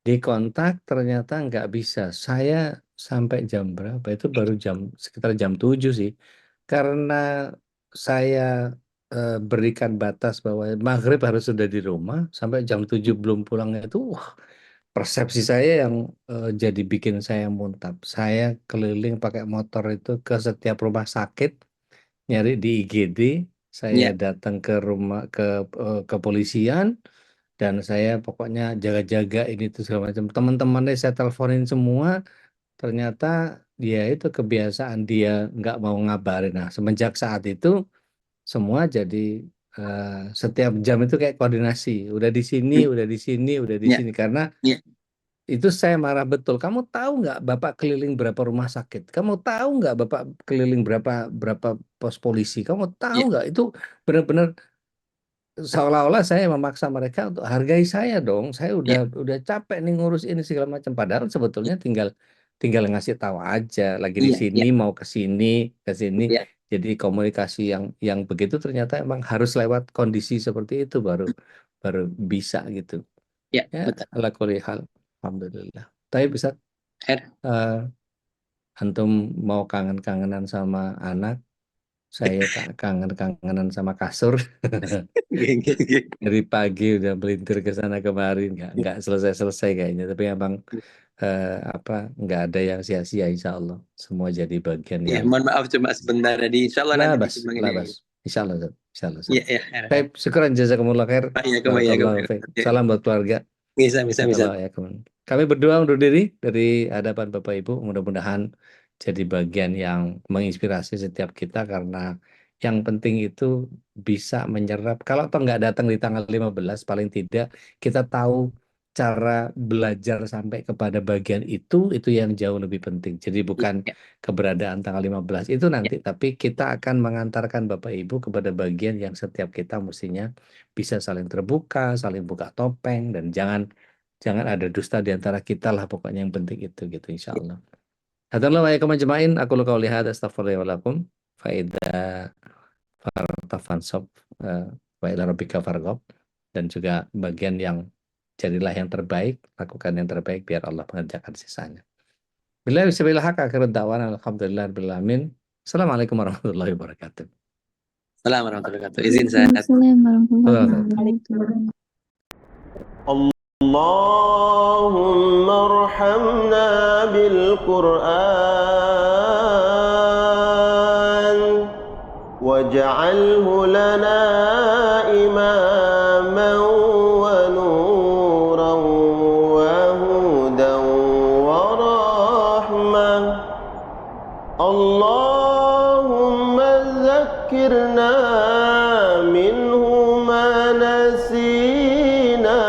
Dikontak ternyata nggak bisa. Saya sampai jam berapa? Itu baru sekitar jam 7 sih. Karena saya berikan batas bahwa maghrib harus sudah di rumah, sampai jam 7 belum pulang itu, persepsi saya yang jadi bikin saya muntap. Saya keliling pakai motor itu ke setiap rumah sakit, nyari di IGD, saya datang ke rumah ke kepolisian, dan saya pokoknya jaga-jaga ini tuh segala macam. Teman-temannya saya teleponin semua, ternyata dia itu kebiasaan dia nggak mau ngabarin. Nah, semenjak saat itu semua jadi setiap jam itu kayak koordinasi, udah di sini, udah di sini, udah di sini, karena itu saya marah betul. Kamu tahu nggak Bapak keliling berapa rumah sakit? Kamu tahu nggak Bapak keliling berapa pos polisi? Kamu tahu nggak? Itu benar-benar seolah-olah saya memaksa mereka untuk hargai saya dong. Saya Iya, udah capek nih ngurus ini segala macam. Padahal sebetulnya tinggal ngasih tahu aja lagi di iya, iya, sini mau ke sini iya, Jadi komunikasi yang begitu ternyata emang harus lewat kondisi seperti itu baru baru bisa gitu. iya, Ya, betul. ala kulli hal. Alhamdulillah. Tapi bisa Khair. antum mau kangen-kangenan sama anak, saya kangen-kangenan sama kasur. Dari pagi udah melintir ke sana kemari nggak selesai-selesai kayaknya. Tapi emang nggak ada yang sia-sia insya Allah. Semua jadi bagian Iya, yang mohon maaf cuma sebentar tadi. Insya Allah nanti labas, dikembangin ya. labas. Insya Allah, Ustaz. Insya Allah. Ustaz. Iya, iya, khair. Baik, syukran jazakumullah khair. Iya, kembali ya, Barakallahu fiik. Salam buat keluarga. Bisa. Allah ya kawan. Kami berdua undur diri dari hadapan Bapak Ibu. Mudah-mudahan jadi bagian yang menginspirasi setiap kita karena yang penting itu bisa menyerap. Kalau toh nggak datang di tanggal 15, paling tidak kita tahu cara belajar sampai kepada bagian itu yang jauh lebih penting. Jadi bukan Iya, keberadaan tanggal 15 itu nanti, tapi kita akan mengantarkan Bapak Ibu kepada bagian yang setiap kita mestinya bisa saling terbuka, saling buka topeng, dan jangan ada dusta di antara kita lah, pokoknya yang penting itu gitu insya Allah. Hadanallahu wa iyyakum ajma'in. Aku lu qauli hadza astaghfirullah wa lakum fa idza fartafansob wa ila rabbika farghab, dan juga bagian yang jadilah yang terbaik, lakukan yang terbaik biar Allah mengerjakan sisanya. Billahi bismillah akhirud da'wana alhamdulillahirabbil alamin. Assalamualaikum warahmatullahi wabarakatuh. Assalamualaikum warahmatullahi wabarakatuh. Izin saya. Assalamualaikum warahmatullahi wabarakatuh. اللهم ارحمنا بالقرآن واجعله لنا إماما ونورا وهدى ورحمة. اللهم ذكرنا منه ما نسينا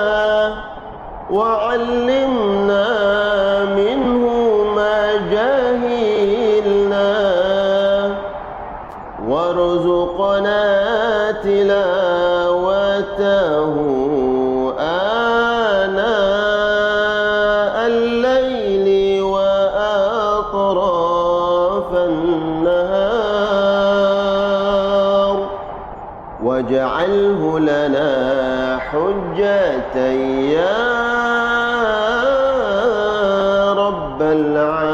وعلمنا منه ما جهلنا وارزقنا تلاوته آناء الليل وأطراف النهار واجعله لنا حجة يا رب العالمين.